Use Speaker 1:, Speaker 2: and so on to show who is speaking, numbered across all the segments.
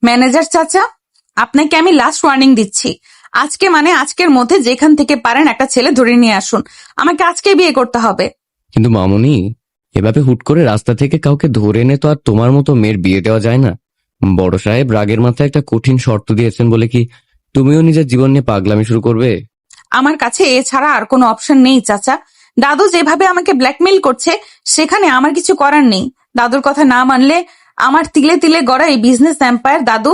Speaker 1: Manager চাচা, আপনাকে আমি লাস্ট ওয়ার্নিং দিচ্ছি। আজকে মানে আজকের মধ্যে যেখান থেকে পারেন একটা ছেলে ধরে নিয়ে আসুন। আমাকে আজকে বিয়ে করতে হবে।
Speaker 2: কিন্তু মামুনি, এভাবে হুট করে রাস্তা থেকে কাউকে ধরে এনে তো আর তোমার মতো মেয়ের বিয়ে দেওয়া যায় না। বড় সাহেব রাগের মাথায় একটা কঠিন শর্ত দিয়েছেন বলে কি তুমিও নিজের জীবন নিয়ে পাগলামি শুরু করবে?
Speaker 1: আমার কাছে এছাড়া আর কোনো অপশন নেই চাচা। দাদু যেভাবে আমাকে ব্ল্যাকমেইল করছে, সেখানে আমার কিছু করার নেই। দাদুর কথা না মানলে আমার তিলে তিলে গড়া এই বিজনেস এম্পায়ার দাদু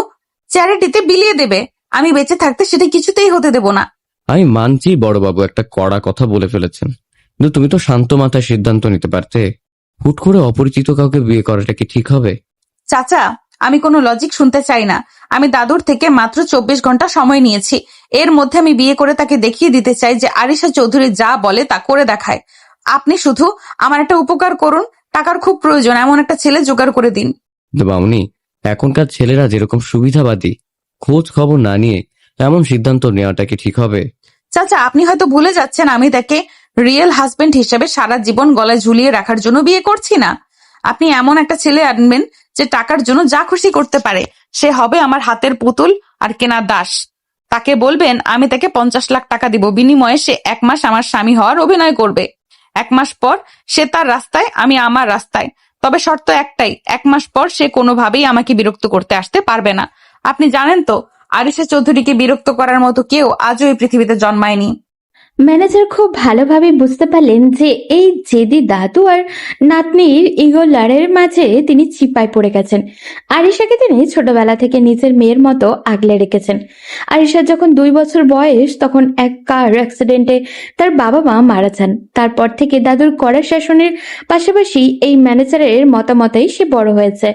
Speaker 1: চ্যারিটিতে বিলিয়ে দেবে। আমি বেঁচে থাকতে সেটা কিছুতেই হতে দেব না।
Speaker 2: আমি মানছি বড়বাবু একটা কড়া কথা বলে ফেলেছেন, কিন্তু তুমি তো শান্ত মাথায় সিদ্ধান্ত নিতে পারতে। হুট করে অপরিচিত কাউকে বিয়ে করাটা কি ঠিক হবে?
Speaker 1: চাচা, আমি কোনো লজিক শুনতে চাই না। আমি দাদুর থেকে মাত্র 24 ঘন্টা সময় নিয়েছি। এর মধ্যে আমি বিয়ে করে তাকে দেখিয়ে দিতে চাই যে আরিশা চৌধুরী যা বলে তা করে দেখায়। আপনি শুধু আমার একটা উপকার করুন। টাকার খুব প্রয়োজন, এমন একটা ছেলে জোগাড় করে দিন।
Speaker 2: কিন্তু মামুনি, এখনকার ছেলেরা যেরকম সুবিধাবাদী, খোঁজ খবর না নিয়ে এমন সিদ্ধান্ত নেওয়াটা কি ঠিক হবে?
Speaker 1: চাচা, আপনি হয়তো ভুলে যাচ্ছেন আমি তাকে রিয়েল হাজবেন্ড হিসেবে সারা জীবন গলায় ঝুলিয়ে রাখার জন্য বিয়ে করছি না। আপনি এমন একটা ছেলে আনবেন যে টাকার জন্য যা খুশি করতে পারে। সে হবে আমার হাতের পুতুল আর কেনা দাস। তাকে বলবেন আমি তাকে 50 লাখ টাকা দিব, বিনিময়ে সে 1 মাস আমার স্বামী হওয়ার অভিনয় করবে। 1 মাস পর সে তার রাস্তায়, আমি আমার রাস্তায়। তবে শর্ত একটাই, 1 মাস পর সে কোনোভাবেই আমাকে বিরক্ত করতে আসতে পারবে না। আপনি জানেন তো, আরিশা চৌধুরীকে বিরক্ত করার মতো কেউ আজও এই পৃথিবীতে জন্মায়নি।
Speaker 3: ম্যানেজার খুব ভালোভাবে বুঝতে পারলেন যে এই জেদি দাদু আর নাতনির ইগো লড়াইয়ের মাঝে তিনি চিপায় পড়ে গেছেন। আরিশাকে তিনি ছোটবেলা থেকে নিজের মেয়ের মতো আগলে রেখেছেন। আরিশার যখন 2 বছর বয়স, তখন এক কার অ্যাক্সিডেন্টে তার বাবা মা মারা যান। তারপর থেকে দাদুর কড়া শাসনের পাশাপাশি এই ম্যানেজারের মতামতেই সে বড় হয়েছে।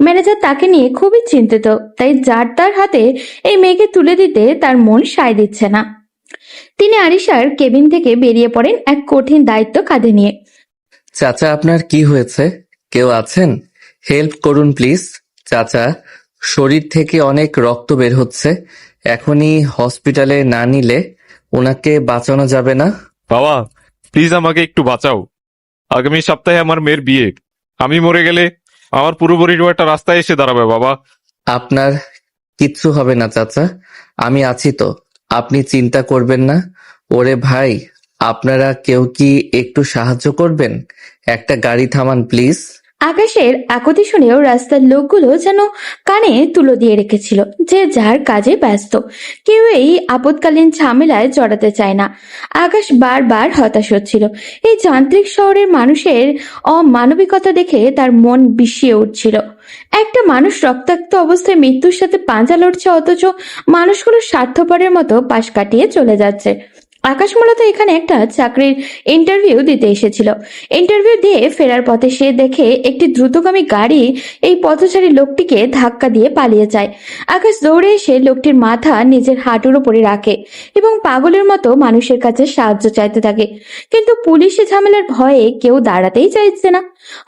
Speaker 3: ম্যানেজার তাকে নিয়ে খুবই চিন্তিত, তাই যার তার হাতে এই মেয়েকে তুলে দিতে তার মন সায় দিচ্ছে না। তিনি আরিশার কেবিন থেকে বেরিয়ে পড়েন এক কঠিন দায়িত্ব কাঁধে নিয়ে।
Speaker 4: চাচা, আপনার কি হয়েছে? কেউ আছেন? হেল্প করুন প্লিজ। চাচা, শরীর থেকে অনেক রক্ত বের হচ্ছে। এখনই হসপিটালে না নিলে ওনাকে বাঁচানো যাবে না।
Speaker 5: বাবা, প্লিজ আমাকে একটু বাঁচাও। আগামী সপ্তাহে আমার মেয়ের বিয়ে। আমি মরে গেলে আমার পুরো পরিবারটা রাস্তায় এসে দাঁড়াবে বাবা।
Speaker 4: আপনার কিচ্ছু হবে না চাচা, আমি আছি তো। আপনি চিন্তা করবেন না। ওরে ভাই, আপনারা কেউ কি একটু সাহায্য করবেন? একটা গাড়ি থামান প্লিজ।
Speaker 3: আকাশের আকুতি শুনেও রাস্তার লোকগুলো যেন কানে তুলো দিয়ে রেখেছিল, যে যার কাজে ব্যস্ত। কেউ এই আপদকালীন ঝামেলায় জড়াতে চায় না। আকাশ বারবার হতাশ হচ্ছিল। এই যান্ত্রিক শহরের মানুষের অমানবিকতা দেখে তার মন বিষিয়ে উঠছিল। একটা মানুষ রক্তাক্ত অবস্থায় মৃত্যুর সাথে পাঞ্জা লড়ছে, অথচ মানুষগুলো স্বার্থপরের মতো পাশ কাটিয়ে চলে যাচ্ছে। আকাশ মূলত এখানে একটা চাকরির ইন্টারভিউ দিতে এসেছিল। ইন্টারভিউ দিয়ে ফেরার পথে সে দেখে একটি দ্রুতগামী গাড়ি এই পথচারী লোকটিকে ধাক্কা দিয়ে পালিয়ে যায়। আকাশ দৌড়ে এসে লোকটির মাথা নিজের হাঁটুর উপরে রাখে এবং পাগলের মতো মানুষের কাছে সাহায্য চাইতে থাকে। কিন্তু পুলিশি ঝামেলার ভয়ে কেউ দাঁড়াতেই চাইছে না।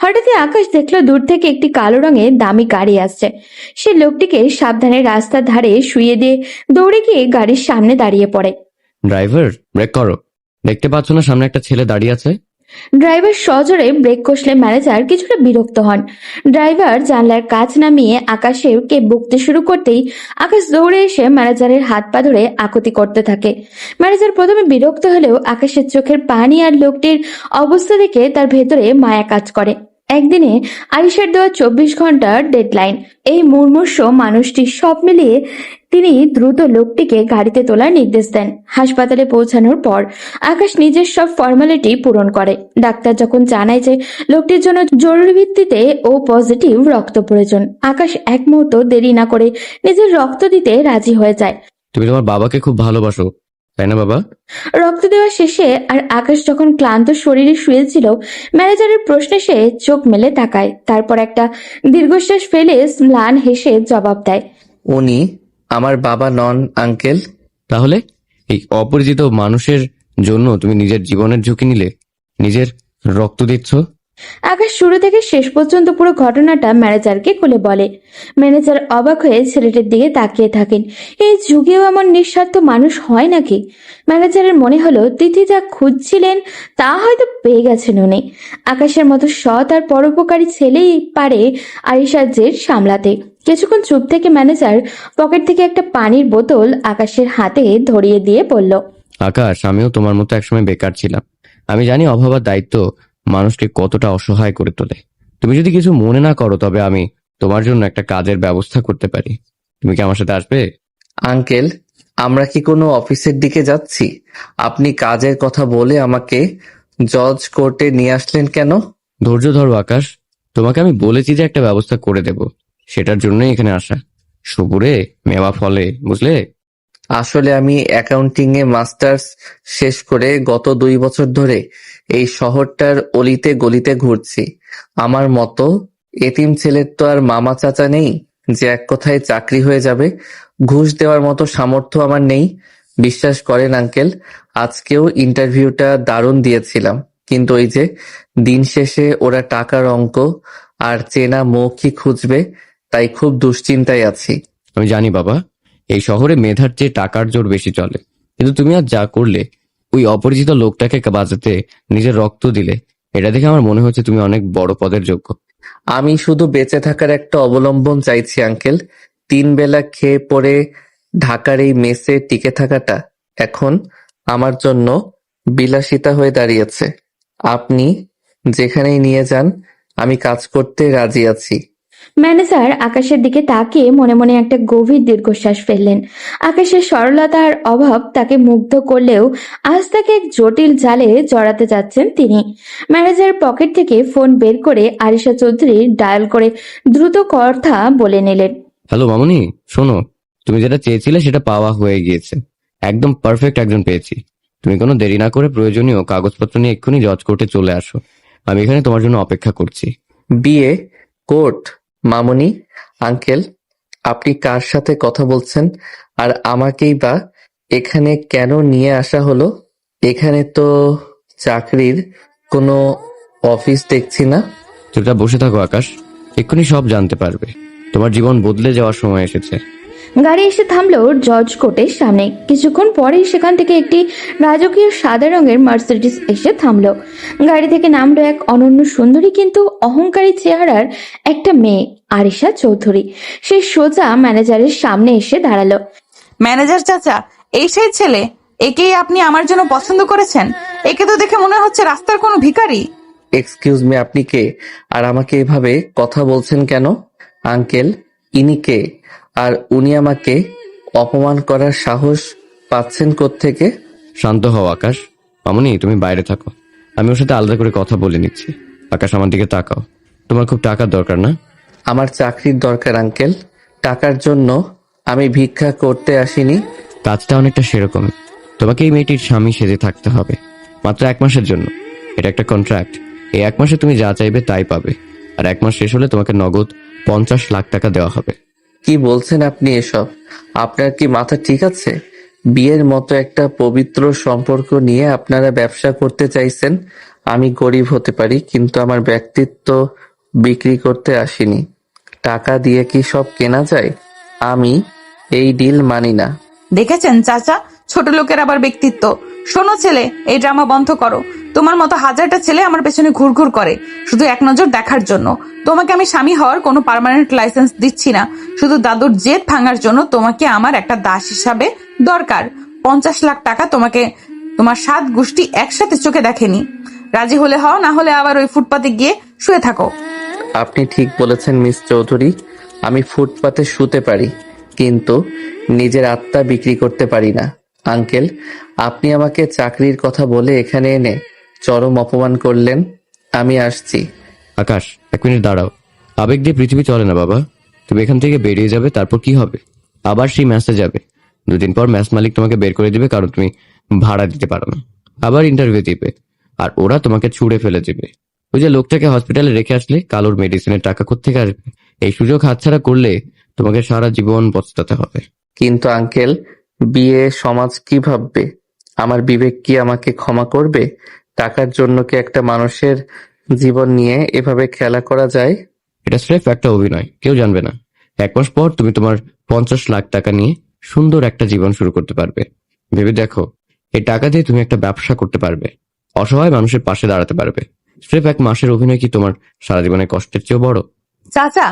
Speaker 3: হঠাৎই আকাশ দেখলো দূর থেকে একটি কালো রঙের দামি গাড়ি আসছে। সে লোকটিকে সাবধানে রাস্তার ধারে শুইয়ে দিয়ে দৌড়ে গিয়ে গাড়ির সামনে দাঁড়িয়ে পড়ে।
Speaker 2: ড্রাইভার, ব্রেক করো। দেখতে পাচ্ছ না সামনে একটা ছেলে দাঁড়িয়ে আছে?
Speaker 3: ড্রাইভার সজোরে ব্রেক কষলে ম্যানেজার কিছুটা বিরক্ত হন। ড্রাইভার জানলার কাঁচ নামিয়ে আকাশকে বকতে শুরু করতেই আকাশ দৌড়ে এসে ম্যানেজারের হাত পা ধরে আকুতি করতে থাকে। ম্যানেজার প্রথমে বিরক্ত হলেও আকাশের চোখের পানি আর লোকটির অবস্থা দেখে তার ভেতরে মায়া কাজ করে। একদিনে আরিশার দেওয়া 24 ঘন্টার ডেডলাইন। এই মুমূর্ষু মানুষটি সব মিলিয়ে তিনি দ্রুত লোকটিকে গাড়িতে তোলার নির্দেশ দেন। হাসপাতালে পৌঁছানোর পর আকাশ নিজের সব ফর্মালিটি পূরণ করে। ডাক্তার যখন জানায় যে লোকটির জন্য জরুরি ভিত্তিতে ও পজিটিভ রক্ত প্রয়োজন, আকাশ এক মুহূর্ত দেরি না করে নিজের রক্ত দিতে রাজি হয়ে যায়।
Speaker 2: তুমি তোমার বাবাকে খুব ভালোবাসো, তাই না বাবা?
Speaker 3: রক্ত দেওয়া শেষে আর আকাশ যখন ক্লান্ত শরীরে শুয়েছিল, ম্যানেজারের প্রশ্নে সে চোখ মেলে তাকায়। তারপর একটা দীর্ঘশ্বাস ফেলে ম্লান হেসে জবাব দেয়,
Speaker 4: উনি আমার বাবা নন আঙ্কেল।
Speaker 2: তাহলে এই অপরিচিত মানুষের জন্য তুমি নিজের জীবনের ঝুঁকি নিলে, নিজের রক্ত দিচ্ছ?
Speaker 3: আকাশ শুরু থেকে শেষ পর্যন্ত পুরো ঘটনাটা ম্যানেজারকে খুলে বলে। ম্যানেজার অবাক হয়ে ছেলেটির দিকে তাকিয়ে থাকেন। এই যুগেও এমন নিঃস্বার্থ মানুষ হয় নাকি? ম্যানেজারের মনে হলো তিথি যা খুঁজছিলেন তা হয়তো পেয়ে গেছেন উনি। আকাশের মতো সৎ আর পরোপকারী ছেলেই পারে আরিশার জেদ সামলাতে। কিছুক্ষণ চুপ থেকে ম্যানেজার পকেট থেকে একটা পানির বোতল আকাশের হাতে ধরিয়ে দিয়ে বলল,
Speaker 2: আকাশ, আমিও তোমার মতো একসময় বেকার ছিলাম। আমি জানি অভাব আর দায়িত্ব মানুষকে কতটা অসহায় করে তোলে। তুমি যদি কিছু মনে না করো তবে আমি তোমার জন্য একটা কাজের ব্যবস্থা করতে পারি। তুমি কি আমার সাথে আসবে?
Speaker 4: আঙ্কেল, আমরা কি কোনো অফিসের দিকে যাচ্ছি? আপনি কাজের কথা বলে আমাকে জজ কোর্টে নিয়ে আসলেন কেন?
Speaker 2: ধৈর্য ধরো আকাশ, তোমাকে আমি বলেছি যে একটা ব্যবস্থা করে দেব, সেটার জন্যই এখানে আসা। সবুরে মেওয়া ফলে, বুঝলে?
Speaker 4: আসলে আমি অ্যাকাউন্টিং এ মাস্টার্স শেষ করে গত 2 বছর ধরে এই শহরটার অলিতে গলিতে ঘুরছি। আমার মতো এতিম ছেলের তো আর মামা চাচা নেই যে এক কথায় চাকরি হয়ে যাবে। ঘুষ দেওয়ার মতো সামর্থ্য আমার নেই। বিশ্বাস করেন আঙ্কেল, আজকেও ইন্টারভিউটা দারুণ দিয়েছিলাম, কিন্তু ওই যে দিন শেষে ওরা টাকার অঙ্ক আর চেনা মুখই খুঁজবে, তাই খুব দুশ্চিন্তায় আছি।
Speaker 2: আমি জানি বাবা, এই শহরে মেধার চেয়ে টাকার জোর বেশি চলে, কিন্তু তুমি আজ যা করলে, ওই অপরিচিত লোকটাকে বাঁচাতে নিজের রক্ত দিলে, এটা দেখে আমার মনে হচ্ছে তুমি অনেক বড় পদের যোগ্য।
Speaker 4: আমি শুধু বেঁচে থাকার একটা অবলম্বন চাইছি আঙ্কেল। 3 বেলা খেয়ে পরে ঢাকার এই মেসে টিকে থাকাটা এখন আমার জন্য বিলাসিতা হয়ে দাঁড়িয়েছে। আপনি যেখানেই নিয়ে যান আমি কাজ করতে রাজি আছি।
Speaker 3: ম্যানেজার আকাশের দিকে তাকিয়ে মনে মনে একটা গভীর দীর্ঘশ্বাস ফেললেন। আকাশের সরলতা আর অভাব তাকে মুগ্ধ করলেও আজ তাকে এক জটিল জালে জড়াতে যাচ্ছেন তিনি। ম্যানেজার পকেট থেকে ফোন বের করে আরিশা চৌধুরী ডায়াল করে দ্রুত কথা বলে নিলেন।
Speaker 2: হ্যালো মামুনি, শোনো, তুমি যেটা চেয়েছিলে সেটা পাওয়া হয়ে গিয়েছে। একদম পারফেক্ট একজন পেয়েছি। তুমি কোনো দেরি না করে প্রয়োজনীয় কাগজপত্র নিয়ে এক্ষুনি জজ কোর্টে চলে আসো। আমি এখানে তোমার জন্য অপেক্ষা করছি।
Speaker 4: বিয়ে, কোর্ট, মামুনি, আঙ্কেল, আপনি কার সাথে কথা বলছেন? আর আমাকেই বা এখানে কেন নিয়ে আসা হলো? এখানে তো চাকরির কোনো অফিস দেখছি না।
Speaker 2: চুপচাপ বসে থাকো আকাশ, এক্ষুনি সব জানতে পারবে। তোমার জীবন বদলে যাওয়ার সময় এসেছে।
Speaker 3: গাড়ি এসে থামলো জজ কোর্টের সামনে। কিছুক্ষণ পরেই সেখান থেকে একটি রাজকীয় সাদা রঙের মার্সিডিজ এসে থামলো। গাড়ি থেকে নামলো এক অনন্য সুন্দরী কিন্তু অহংকারী চেহারার একটা মেয়ে, আরিশা চৌধুরী। সে সোজা ম্যানেজারের সামনে এসে দাঁড়ালো।
Speaker 1: ম্যানেজার চাচা, এই সেই ছেলে? একেই আপনি আমার জন্য পছন্দ করেছেন? একে তো দেখে মনে হচ্ছে রাস্তার কোনো ভিখারি।
Speaker 4: এক্সকিউজ মি, আপনি কে? আর আমাকে এভাবে কথা বলছেন কেন? আঙ্কেল, ইনি কে? আর উনি আমাকে অপমান করার সাহস পাচ্ছেন কোত্থেকে?
Speaker 2: শান্ত হও আকাশ। মামুনি, তুমি বাইরে থাকো, আমি ওর সাথে আলাদা করে কথা বলে নিচ্ছি। আকাশ, আমার দিকে তাকাও। তোমার খুব টাকার দরকার না?
Speaker 4: আমার চাকরির দরকার আঙ্কেল। টাকার জন্য আমি ভিক্ষা করতে আসিনি।
Speaker 2: কাজটা অনেকটা সেরকমই। তোমাকে এই মেয়েটির স্বামী সেজে থাকতে হবে, মাত্র 1 মাসের জন্য। এটা একটা কন্ট্রাক্ট। এই 1 মাসে তুমি যা চাইবে তাই পাবে, আর 1 মাস শেষ হলে তোমাকে নগদ 50 লাখ টাকা দেওয়া হবে।
Speaker 4: কি বলছেন আপনি এসব? আপনার কি মাথা ঠিক আছে? বিয়ের মতো একটা পবিত্র সম্পর্ক নিয়ে আপনারা ব্যবসা করতে চাইছেন। আমি গরিব হতে পারি, কিন্তু আমার ব্যক্তিত্ব বিক্রি করতে আসিনি। টাকা দিয়ে কি সব কেনা যায়? আমি এই ডিল মানি না।
Speaker 1: দেখেছেন চাচা, ছোট লোকের আবার ব্যক্তিত্ব। শোনো ছেলে, এই ড্রামা বন্ধ করো। তোমার মতো হাজারটা ছেলে আমার পেছনে ঘুরঘুর করে শুধু এক নজর দেখার জন্য। তোমাকে আমি স্বামী হওয়ার কোনো পার্মানেন্ট লাইসেন্স দিচ্ছি না। শুধু দাদুর জেদ ভাঙার জন্য তোমাকে আমার একটা দাস হিসাবে দরকার। 50 লাখ টাকা তোমাকে তোমার 7 গোষ্ঠী একসাথে চোখে দেখেনি। রাজি হলে হও, না হলে আবার ওই ফুটপাতে গিয়ে শুয়ে থাকো।
Speaker 4: আপনি ঠিক বলেছেন মিস চৌধুরী, আমি ফুটপাতে শুতে পারি, কিন্তু নিজের আত্মা বিক্রি করতে পারি না। আঙ্কেল, আপনি আমাকে চাকরির কথা বলে এখানে এনে চরম অপমান করলেন। আমি আসছি।
Speaker 2: আকাশ, 1 মিনিট দাঁড়াও। আবেগ দিয়ে পৃথিবী চলে না বাবা। তুমি এখান থেকে বেরিয়ে যাবে, তারপর কি হবে? আবার সেই ম্যাচে যাবে। 2 দিন পর ম্যাচ মালিক তোমাকে বের করে দিবে, কারণ তুমি ভাড়া দিতে পারো না। আবার ইন্টারভিউ দিবে, আর ওরা তোমাকে ছুঁড়ে ফেলে দেবে। ওই যে লোকটাকে হসপিটালে রেখে আসলে, কালোর মেডিসিনের টাকা কোত্থেকে আসবে? এই সুযোগ হাতছাড়া করলে তোমাকে সারা জীবন পস্তাতে হবে।
Speaker 4: কিন্তু আঙ্কেল, বিয়ে সমাজ কি ভাববে? আমার বিবেক কি আমাকে ক্ষমা করবে? টাকার জন্য কি একটা মানুষের জীবন নিয়ে এভাবে খেলা করা যায়?
Speaker 2: এটা স্রেফ একটা অভিনয়, কেউ জানবে না। 1 মাস পর তুমি তোমার 50 লাখ টাকা নিয়ে সুন্দর একটা জীবন শুরু করতে পারবে। ভেবে দেখো, এই টাকা দিয়ে তুমি একটা ব্যবসা করতে পারবে, অসহায় মানুষের পাশে দাঁড়াতে পারবে। স্রেফ 1 মাসের অভিনয় কি তোমার সারা জীবনের কষ্টের চেয়েও বড়?
Speaker 1: চাচা,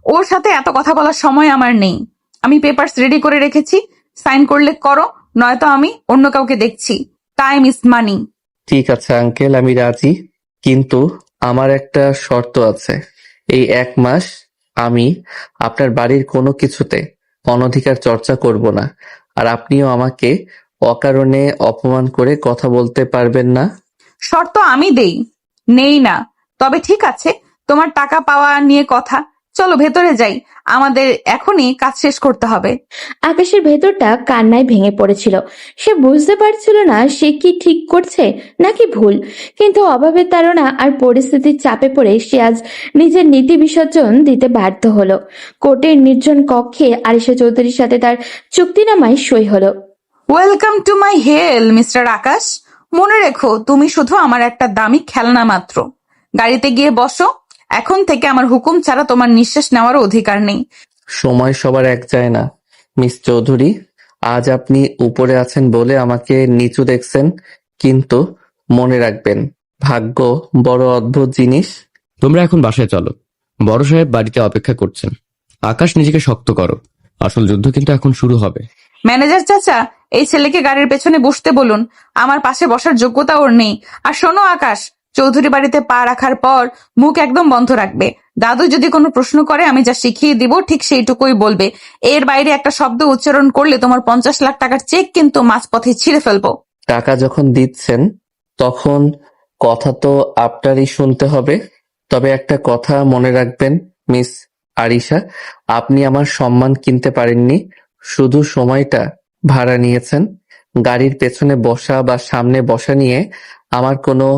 Speaker 1: ওর সাথে এত কথা বলার সময় আমার নেই। আমি পেপারস রেডি করে রেখেছি, সাইন করলে করো, নয়তো আমি অন্য কাউকে দেখছি। Time is money.
Speaker 4: ঠিক আছে আঙ্কেল, আমি রাজি, কিন্তু আমার একটা শর্ত আছে। এই 1 মাস আমি আপনার বাড়ির কোনো কিছুতে অনধিকার চর্চা করব না, আর আপনিও আমাকে অকারণে অপমান করে কথা বলতে পারবেন না।
Speaker 1: শর্ত আমি দেই, নেই না। তবে ঠিক আছে, তোমার টাকা পাওয়া নিয়ে কথা। চলো ভেতরে যাই, আমাদের এখনই কাজ শেষ করতে হবে।
Speaker 3: আকাশের ভেতরটা কান্নায় ভেঙে পড়েছিল। সে বুঝতে পারছিল না সে কি ঠিক করছে নাকি ভুল, কিন্তু অভাবের তাড়না আর পরিস্থিতির চাপে পড়ে সে আজ নিজের নীতি বিসর্জন দিতে বাধ্য হলো। কোর্টের নির্জন কক্ষে আরিশা চৌধুরীর সাথে তার চুক্তিনামায় সই হলো।
Speaker 1: Welcome to my hell, mister Akash. মনে রেখো, তুমি শুধু আমার একটা দামি খেলনা মাত্র। গাড়িতে গিয়ে বসো। এখন থেকে আমার হুকুম ছাড়া তোমার নিঃশ্বাস নেওয়ার অধিকার নেই।
Speaker 4: সময় সবার এক যায় না মিস চৌধুরী। আজ আপনি উপরে আছেন বলে আমাকে নিচু দেখছেন, কিন্তু মনে রাখবেন, ভাগ্য বড় অদ্ভুত জিনিস।
Speaker 2: তোমরা এখন বাসায় চলো, বড় সাহেব বাড়িতে অপেক্ষা করছেন। আকাশ, নিজেকে শক্ত করো, আসল যুদ্ধ কিন্তু এখন শুরু হবে।
Speaker 1: ম্যানেজার চাচা, এই ছেলেকে গাড়ির পেছনে বসতে বলুন। আমার পাশে বসার যোগ্যতা ওর নেই। আর শোনো আকাশ, চৌধুরী বাড়িতে পা রাখার পর মুখ একদম বন্ধ রাখবে। দাদু যদি কোনো প্রশ্ন করে আমি যা শিখিয়ে দিব ঠিক সেইটুকুই বলবে। এর বাইরে একটা শব্দ উচ্চারণ করলে তোমার 50 লাখ টাকার চেক কিন্তু মাঝপথে ছিঁড়ে ফেলবো।
Speaker 4: টাকা যখন দিচ্ছেন তখন কথা তো আপনারই শুনতে হবে। তবে একটা কথা মনে রাখবেন মিস আরিশা, আপনি আমার সম্মান কিনতে পারেননি, শুধু সময়টা ভাড়া নিয়েছেন। গাড়ির পেছনে বসা বা সামনে বসা নিয়ে আমার কোনো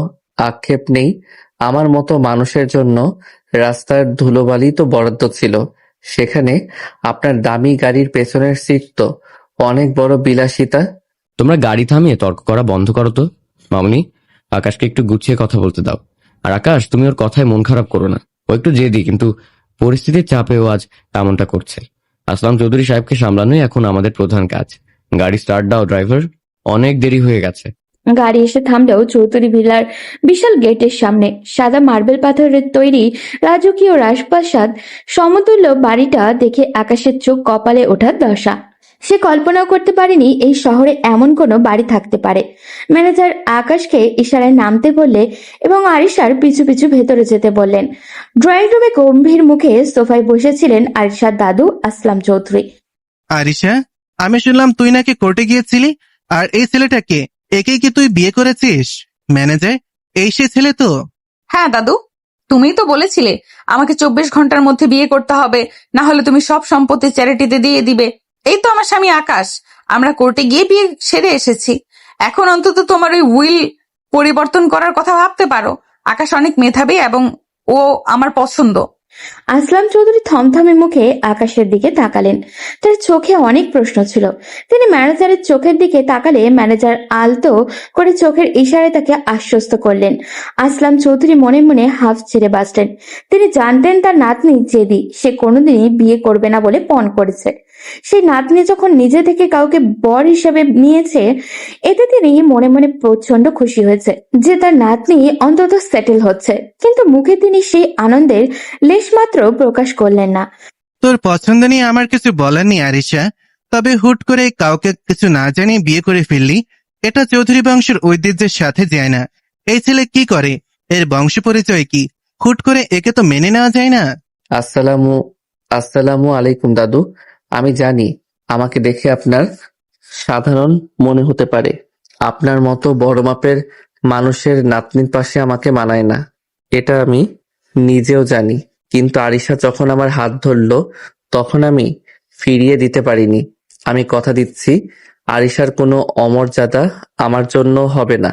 Speaker 4: আক্ষেপ নেই। আমার মতো মানুষের জন্য রাস্তার ধুলোবালি তো বরাদ্দ ছিল, সেখানে আপনার দামি গাড়ির পেছনের সিট তো অনেক বড় বিলাসিতা।
Speaker 2: তোমরা গাড়ি থামিয়ে তর্ক করা বন্ধ করো তো। মামনি, আকাশকে একটু গুছিয়ে কথা বলতে দাও। আর আকাশ, তুমি ওর কথায় মন খারাপ করো না। ও একটু জেদি, কিন্তু পরিস্থিতির চাপেও আজ এমনটা করছে। আসলাম চৌধুরী সাহেবকে সামলানোই এখন আমাদের প্রধান কাজ। গাড়ি স্টার্ট দাও ড্রাইভার, অনেক দেরি হয়ে গেছে।
Speaker 3: গাড়ি এসে থামলেও চৌধুরী ভিলার বিশাল গেটের সামনে। সাদা মার্বেল পাথরের তৈরি রাজকীয় রাজপ্রাসাদ সমতুল্য বাড়িটা দেখে আকাশের চোখ কপালে ওঠার দশা। সে কল্পনাও করতে পারেনি এই শহরে এমন কোনো বাড়ি থাকতে পারে। ম্যানেজার আকাশকে ইশারায় নামতে বললে এবং আরিশার পিছু পিছু ভেতরে যেতে বললেন। ড্রয়িং রুমে গম্ভীর মুখে সোফায় বসেছিলেন আরিশার দাদু আসলাম চৌধুরী।
Speaker 6: আরিশা, আমি শুনলাম তুই নাকি কোর্টে গিয়েছিলি, আর এই ছেলেটাকে, একেই কি তুই বিয়ে করেছিস? ম্যানেজার, এই সে ছেলে তো?
Speaker 1: হ্যাঁ দাদু, তুমিই তো বলেছিলে আমাকে 24 ঘন্টার মধ্যে বিয়ে করতে হবে, না হলে তুমি সব সম্পত্তি চ্যারিটিতে দিয়ে দিবে। এই তো আমার স্বামী আকাশ। আমরা কোর্টে গিয়ে বিয়ে সেরে এসেছি। এখন অন্তত তোমার ওই উইল পরিবর্তন করার কথা ভাবতে পারো। আকাশ অনেক মেধাবী এবং ও আমার পছন্দ।
Speaker 3: আসলাম চৌধুরী থমথমে মুখে আকাশের দিকে তাকালেন। তার চোখে অনেক প্রশ্ন ছিল। তিনি ম্যানেজারের চোখের দিকে তাকালে ম্যানেজার আলতো করে চোখের ইশারায় তাকে আশ্বস্ত করলেন। আসলাম চৌধুরী মনে মনে হাফ ছেড়ে বাঁচলেন। তিনি জানতেন তার নাতনি জেদি, সে কোনোদিনই বিয়ে করবে না বলে পণ করেছে। সেই নাতনি যখন নিজে থেকে কাউকে বর হিসেবে নিয়েছে, এতে তিনি মনে মনে প্রচন্ড খুশি হয়েছে যে তার নাতনি অন্তত সেটেল হচ্ছে, কিন্তু মুখে তিনি সেই আনন্দের লেশমাত্র প্রকাশ করলেন না।
Speaker 6: তোর পছন্দ নিয়ে আমার কিছু বলার নেই আরিশা, তবে হুট করে কাউকে কিছু না জানিয়ে বিয়ে করে ফেললি, এটা চৌধুরী বংশের ঐতিহ্যের সাথে যায় না। এই ছেলে কি করে, এর বংশ পরিচয় কি? হুট করে একে তো মেনে নেওয়া যায় না।
Speaker 4: আসসালামু আলাইকুম দাদু। আমি জানি আমাকে দেখে আপনার সাধারণ মনে হতে পারে, আপনার মতো বড় মাপের মানুষের নাতনির পাশে আমাকে মানায় না, এটা আমি নিজেও জানি। কিন্তু আরিশা যখন আমার হাত ধরলো তখন আমি ফিরিয়ে দিতে পারিনি। আমি কথা দিচ্ছি, আরিশার কোনো অমর্যাদা আমার জন্য হবে না।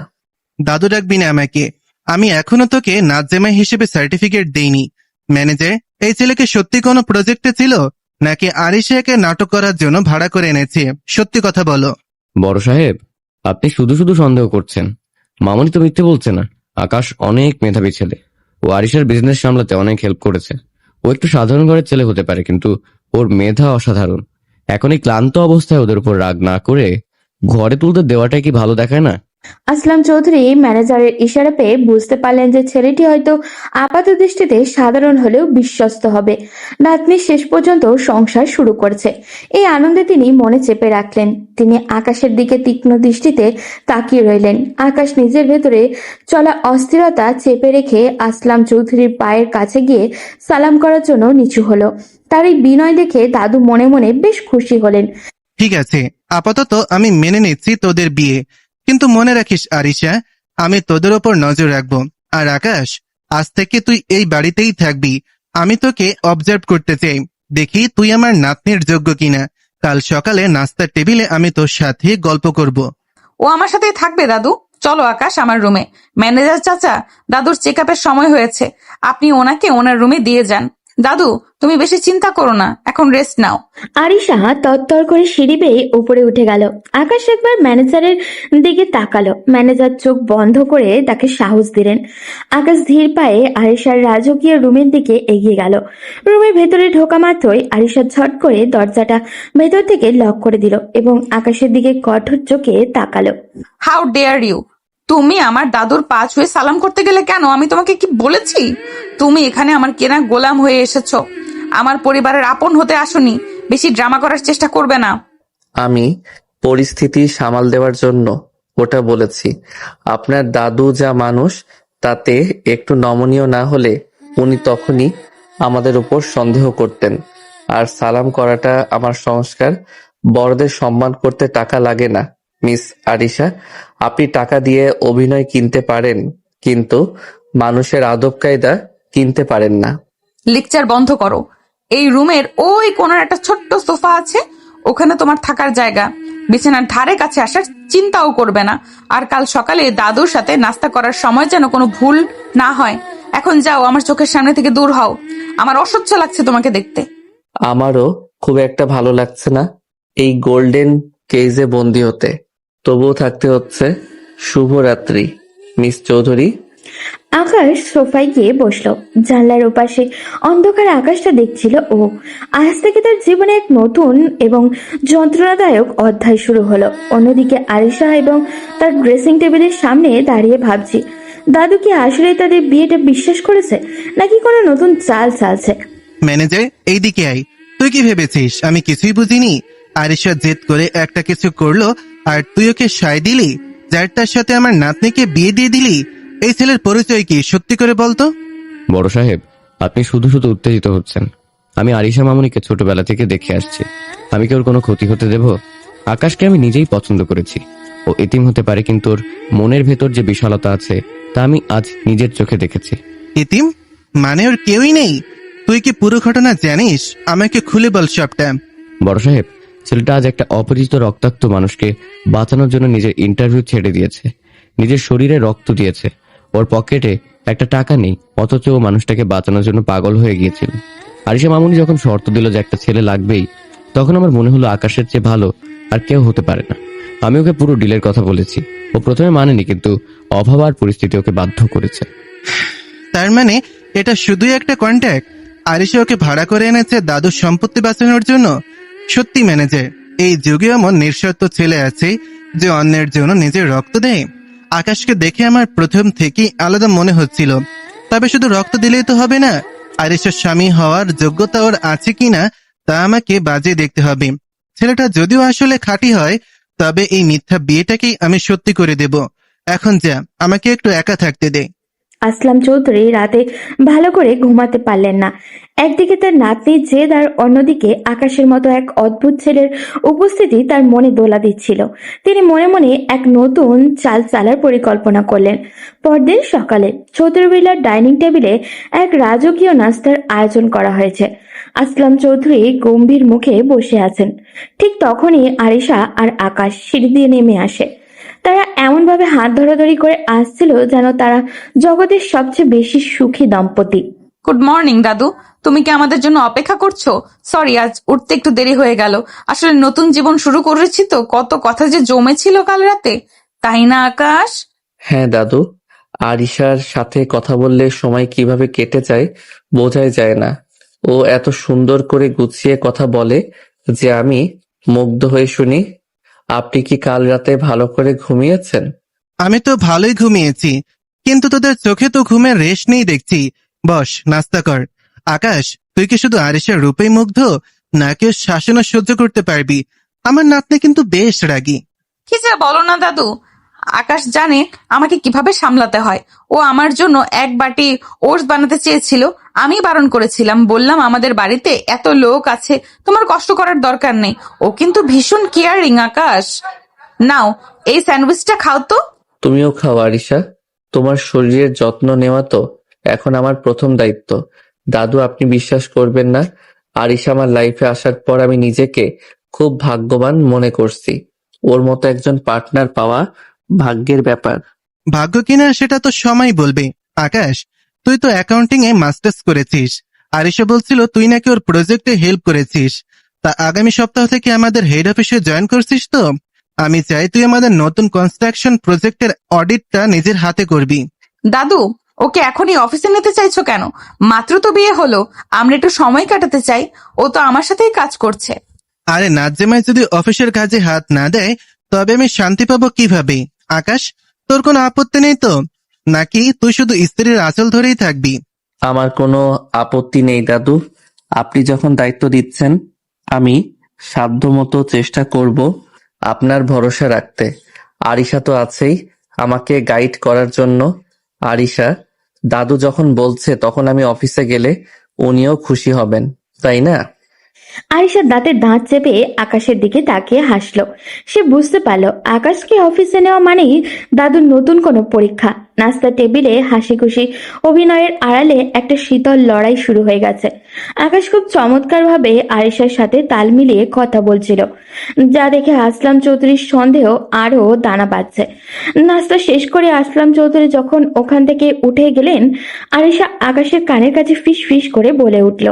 Speaker 6: দাদু ডাকবি না আমাকে, আমি এখনো তোকে নাতজামাই হিসেবে সার্টিফিকেট দেইনি। ম্যানেজার, এই ছেলেকে সত্যি কোনো প্রজেক্টে ছিল, নাকি আরিশাকে নাটক করার জন্য ভাড়া করে এনেছে? সত্যি কথা বলো।
Speaker 2: বড় সাহেব, আপনি শুধু শুধু সন্দেহ করছেন। মামনি তো মিথ্যে বলছে না। আকাশ অনেক মেধাবী ছেলে, ও আরিশার বিজনেস সামলাতে অনেক হেল্প করেছে। ও একটু সাধারণ ঘরের ছেলে হতে পারে, কিন্তু ওর মেধা অসাধারণ। এখন এই ক্লান্ত অবস্থায় ওদের উপর রাগ না করে ঘরে তুলতে দেওয়াটাই কি ভালো দেখায় না?
Speaker 3: আসলাম চৌধুরী ম্যানেজারের ইশারা পেয়ে বুঝতে পারলেন যে ছেলেটি হয়তো আপাত দৃষ্টিতে সাধারণ হলেও বিশ্বস্ত হবে। নাতনি শেষ পর্যন্ত সংসার শুরু করছে, এই আনন্দে তিনি মনে চেপে রাখলেন। তিনি আকাশের দিকে তীক্ষ্ণ দৃষ্টিতে তাকিয়ে রইলেন। আকাশ নিজের ভেতরে চলা অস্থিরতা চেপে রেখে আসলাম চৌধুরীর পায়ের কাছে গিয়ে সালাম করার জন্য নিচু হলো। তার এই বিনয় দেখে দাদু মনে মনে বেশ খুশি হলেন।
Speaker 6: ঠিক আছে, আপাতত আমি মেনে নিচ্ছি তোদের বিয়ে, কিন্তু মনে রাখিস আরিশা, আমি তোদের ওপর নজর রাখবো। আর আকাশ, আজ থেকে তুই এই বাড়িতেই থাকবি। আমি তোকে অবজার্ভ করতে চাই, দেখি তুই আমার নাতনির যোগ্য কিনা। কাল সকালে নাস্তার টেবিলে আমি তোর সাথে গল্প করব।
Speaker 1: ও আমার সাথেই থাকবে দাদু। চলো আকাশ আমার রুমে। ম্যানেজার চাচা, দাদুর চেক আপের সময় হয়েছে, আপনি ওনাকে ওনার রুমে দিয়ে যান। দাদু, তুমি বেশি চিন্তা করো না, এখন রেস্ট নাও।
Speaker 3: আরিশা তরতর করে সিঁড়ি বেয়ে উপরে উঠে গেল। আকাশ একবার ম্যানেজারের দিকে তাকালো। ম্যানেজার চোখ বন্ধ করে তাকে সাহস দিলেন। আকাশ ধীর পায়ে আরিশার রাজকীয় রুমের দিকে এগিয়ে গেল। রুমের ভেতরে ঢোকা মাত্রই আরিশা ঝট করে দরজাটা ভেতর থেকে লক করে দিল এবং আকাশের দিকে কঠোর চোখে তাকালো।
Speaker 1: How dare you! তুমি আমার দাদুর পা ছুঁয়ে সালাম করতে গেলে কেন? আমি তোমাকে কি বলেছি? তুমি এখানে আমার কেনা গোলাম হয়ে এসেছো, আমার পরিবারের আপন হতে আসোনি। বেশি ড্রামা করার চেষ্টা করবে না।
Speaker 4: আমি পরিস্থিতি সামাল দেওয়ার জন্য ওটা বলেছি। আপনার দাদু যা মানুষ, তাতে একটু নমনীয় না হলে উনি তখনই আমাদের উপর সন্দেহ করতেন। আর সালাম করাটা আমার সংস্কার। বড়দের সম্মান করতে টাকা লাগে না। মিস আরিশা, আপনি টাকা দিয়ে অভিনয় কিনতে পারেন, কিন্তু মানুষের আদব কায়দা কিনতে পারেন না।
Speaker 1: লেকচার বন্ধ করো। এই রুমের ওই কোনার একটা ছোট্ট সোফা আছে, ওখানে তোমার থাকার জায়গা। বিছানার ধারে কাছে আসার চিন্তাও করবে না। আর কাল সকালে দাদুর সাথে নাস্তা করার সময় যেন কোনো ভুল না হয়। এখন যাও, আমার চোখের সামনে থেকে দূর হও। আমার অসহ্য লাগছে তোমাকে দেখতে।
Speaker 4: আমারও খুব একটা ভালো লাগছে না এই গোল্ডেন কেজে বন্দি হতে, তবুও থাকতে হচ্ছে। শুভরাত্রি মিস চৌধুরী।
Speaker 3: আকাশ সোফায় গিয়ে বসলো। জানলার ওপাশে অন্ধকার আকাশটা দেখছিল ও। আজ থেকে তার জীবনে এক নতুন এবং যন্ত্রণাদায়ক অধ্যায় শুরু হলো। অন্যদিকে আরিশা এবং তার ড্রেসিং টেবিলের সামনে দাঁড়িয়ে ভাবছি, দাদু কি আসলে তাদের বিয়েটা বিশ্বাস করেছে, নাকি কোনো নতুন চাল চালছে?
Speaker 6: ম্যানেজার, এইদিকে আয়। তুই কি ভেবেছিস আমি কিছুই বুঝিনি? আরিশা জেদ করে একটা কিছু করলো আর তুই ওকে সায় দিলি, যারটার সাথে আমার নাতনিকে বিয়ে দিয়ে দিলি। এই ছেলের পরিচয় কি সত্যি করে বলতো?
Speaker 2: বড় সাহেব, আপনি শুধু শুধু উত্তেজিত হচ্ছেন। আমি আরিশা মামুনিকে ছোটবেলা থেকে দেখে আসছি। আমি কি ওর কোনো ক্ষতি হতে দেব? আকাশকে আমি নিজেই পছন্দ করেছি। ও এতিম হতে পারে, কিন্তু ওর মনের ভেতর যে বিশালতা আছে তা আমি আজ নিজের চোখে দেখেছি।
Speaker 6: ইতিম মানে ওর কেউই নেই? তুই কি পুরো ঘটনা জানিস? আমাকে খুলে বল সবটা।
Speaker 2: বড় সাহেব, ছেলেটা আজ একটা অপরিচিত রক্তাক্ত মানুষকে বাঁচানোর জন্য নিজের ইন্টারভিউ ছেড়ে দিয়েছে, নিজের শরীরে রক্ত দিয়েছে। ওর পকেটে একটা টাকা নেই, অথচ ও মানুষটাকে বাঁচানোর জন্য পাগল হয়ে গিয়েছিল। আরিশা মামুনি যখন শর্ত দিল যে একটা ছেলে লাগবেই, তখন আমার মনে হলো আকাশের চেয়ে ভালো আর কেউ হতে পারে না। আমি ওকে পুরো ডিলের কথা বলেছি। ও প্রথমে মানেনি, কিন্তু অভাব আর পরিস্থিতি ওকে বাধ্য করেছে।
Speaker 6: তার মানে এটা শুধুই একটা কন্ট্যাক্ট? আরিশা ওকে ভাড়া করে এনেছে দাদুর সম্পত্তি বাঁচানোর জন্য? সত্যি ম্যানেজার, এই যুগে এমন নিঃস্বার্থ ছেলে আছে যে অন্যের জন্য নিজের রক্ত দেয়। আকাশকে দেখে আমার প্রথম থেকেই আলাদা মনে হচ্ছিল। তবে শুধু রক্ত দিলেই তো হবে না, আরিশার স্বামী হওয়ার যোগ্যতা ওর আছে কিনা তা আমাকে বাজিয়ে দেখতে হবে। ছেলেটা যদিও আসলে খাঁটি হয়, তবে এই মিথ্যা বিয়েটাকেই আমি সত্যি করে দেব। এখন যা, আমাকে একটু একা থাকতে দে।
Speaker 3: আসলাম চৌধুরী রাতে ভালো করে ঘুমাতে পারলেন না। একদিকে তার নাতনির জেদ আর অন্যদিকে আকাশের মতো এক অদ্ভুত ছেলের উপস্থিতি তার মনে দোলা দিচ্ছিল। তিনি মনে মনে এক নতুন চাল চালার পরিকল্পনা করলেন। পরদিন সকালে চৌধুরীবিলার ডাইনিং টেবিলে এক রাজকীয় নাস্তার আয়োজন করা হয়েছে। আসলাম চৌধুরী গম্ভীর মুখে বসে আছেন। ঠিক তখনই আরিশা আর আকাশ সিঁড়ি দিয়ে নেমে আসে। তারা এমনভাবে হাত ধরাধরি করে আসছিল যেন তারা জগতের সবচেয়ে বেশি সুখী দম্পতি।
Speaker 1: গুড মর্নিং দাদু, তুমি কি আমাদের জন্য অপেক্ষা করছো? সরি, আজ উঠতে একটু দেরি হয়ে গেল। আসলে নতুন জীবন শুরু করেছি তো, কত কথা যে জমেছিল কাল রাতে, তাই না আকাশ?
Speaker 4: হ্যাঁ দাদু, আরিশার সাথে কথা বললে সময় কিভাবে কেটে যায় বোঝাই যায় না। ও এত সুন্দর করে গুছিয়ে কথা বলে যে আমি মুগ্ধ হয়ে শুনি। আপনি কি কাল রাতে ভালো করে ঘুমিয়েছেন?
Speaker 6: আমি তো ভালোই ঘুমিয়েছি, কিন্তু তোদের চোখে তো ঘুমের রেশ নেই দেখছি। বস, নাস্তা কর। আকাশ, তুই কি শুধু আরিশার রূপেই মুগ্ধ, নাকি ওর শাসনও সহ্য করতে পারবি? আমার নাতনি কিন্তু বেশ রাগী।
Speaker 1: কি যে বলো না দাদু, আকাশ জানে আমাকে কিভাবে সামলাতে হয়। ও আমার জন্য এক বাটি ওটস বানাতে চেয়েছিল, আমি বারণ করেছিলাম, বললাম আমাদের বাড়িতে এত লোক আছে, তোমার কষ্ট করার দরকার নেই। ও কিন্তু ভীষণ কেয়ারিং। আকাশ, নাও এই স্যান্ডউইচটা খাও তো।
Speaker 4: তুমিও খাও আরিশা। তোমার শরীরের যত্ন নেওয়া তো এখন আমার প্রথম দায়িত্ব। দাদু, আপনি বিশ্বাস করবেন না, আরিশা আমার লাইফে আসার পর আমি নিজেকে খুব ভাগ্যবান মনে করছি। ওর মতো একজন পার্টনার পাওয়া ভাগ্যের ব্যাপার।
Speaker 6: ভাগ্য কিনা সেটা তো সময় বলবে। আকাশ, তুই তো অ্যাকাউন্টিং এ মাস্টার্স করেছিস। আরিশা বলছিল তুই নাকি ওর প্রজেক্টে হেল্প করেছিস। তা আগামী সপ্তাহ থেকে আমাদের হেড অফিসে জয়েন করছিস তো? আমি চাই তুই আমাদের নতুন কনস্ট্রাকশন প্রজেক্টের অডিটটা নিজের হাতে করবি।
Speaker 1: দাদু, ওকে এখনই অফিসে নিতে চাইছো কেন? মাত্র তো বিয়ে হলো, আমরা একটু সময় কাটাতে চাই। ও তো আমার সাথেই কাজ করছে।
Speaker 6: আরে নাজ্জেমাই যদি অফিসের কাজে হাত না দেয়, তবে আমি শান্তি পাবো কিভাবে? আকাশ, তোর কোনো আপত্তি নেই তো? নাকি তুই শুধু স্ত্রীর আঁচল ধরেই থাকবি?
Speaker 4: আমার কোনো আপত্তি নেই দাদু। আপনি যখন দায়িত্ব দিচ্ছেন, আমি সাধ্যমতো চেষ্টা করব আপনার ভরসা রাখতে। আরিশা তো আছেই আমাকে গাইড করার জন্য। আরিশা, দাদু যখন বলছে তখন আমি অফিসে গেলে উনিও খুশি হবেন, তাই না?
Speaker 3: আরিশা দাঁতে দাঁত চেপে আকাশের দিকে তাকিয়ে হাসলো। সে বুঝতে পারলো আকাশকে অফিসে নেওয়া মানেই দাদুর নতুন কোনো পরীক্ষা। নাস্তা টেবিলে হাসি খুশি অভিনয়ের আড়ালে একটা শীতল লড়াই শুরু হয়ে গেছে। আকাশ খুব চমৎকার ভাবে আরিশার সাথে তাল মিলিয়ে কথা বলছিল, যা দেখে আসলাম চৌধুরীর সন্দেহ আরো দানা বাঁধছে। নাস্তা শেষ করে আসলাম চৌধুরী যখন ওখান থেকে উঠে গেলেন, আরিশা আকাশের কানের কাছে ফিস ফিস করে বলে উঠল,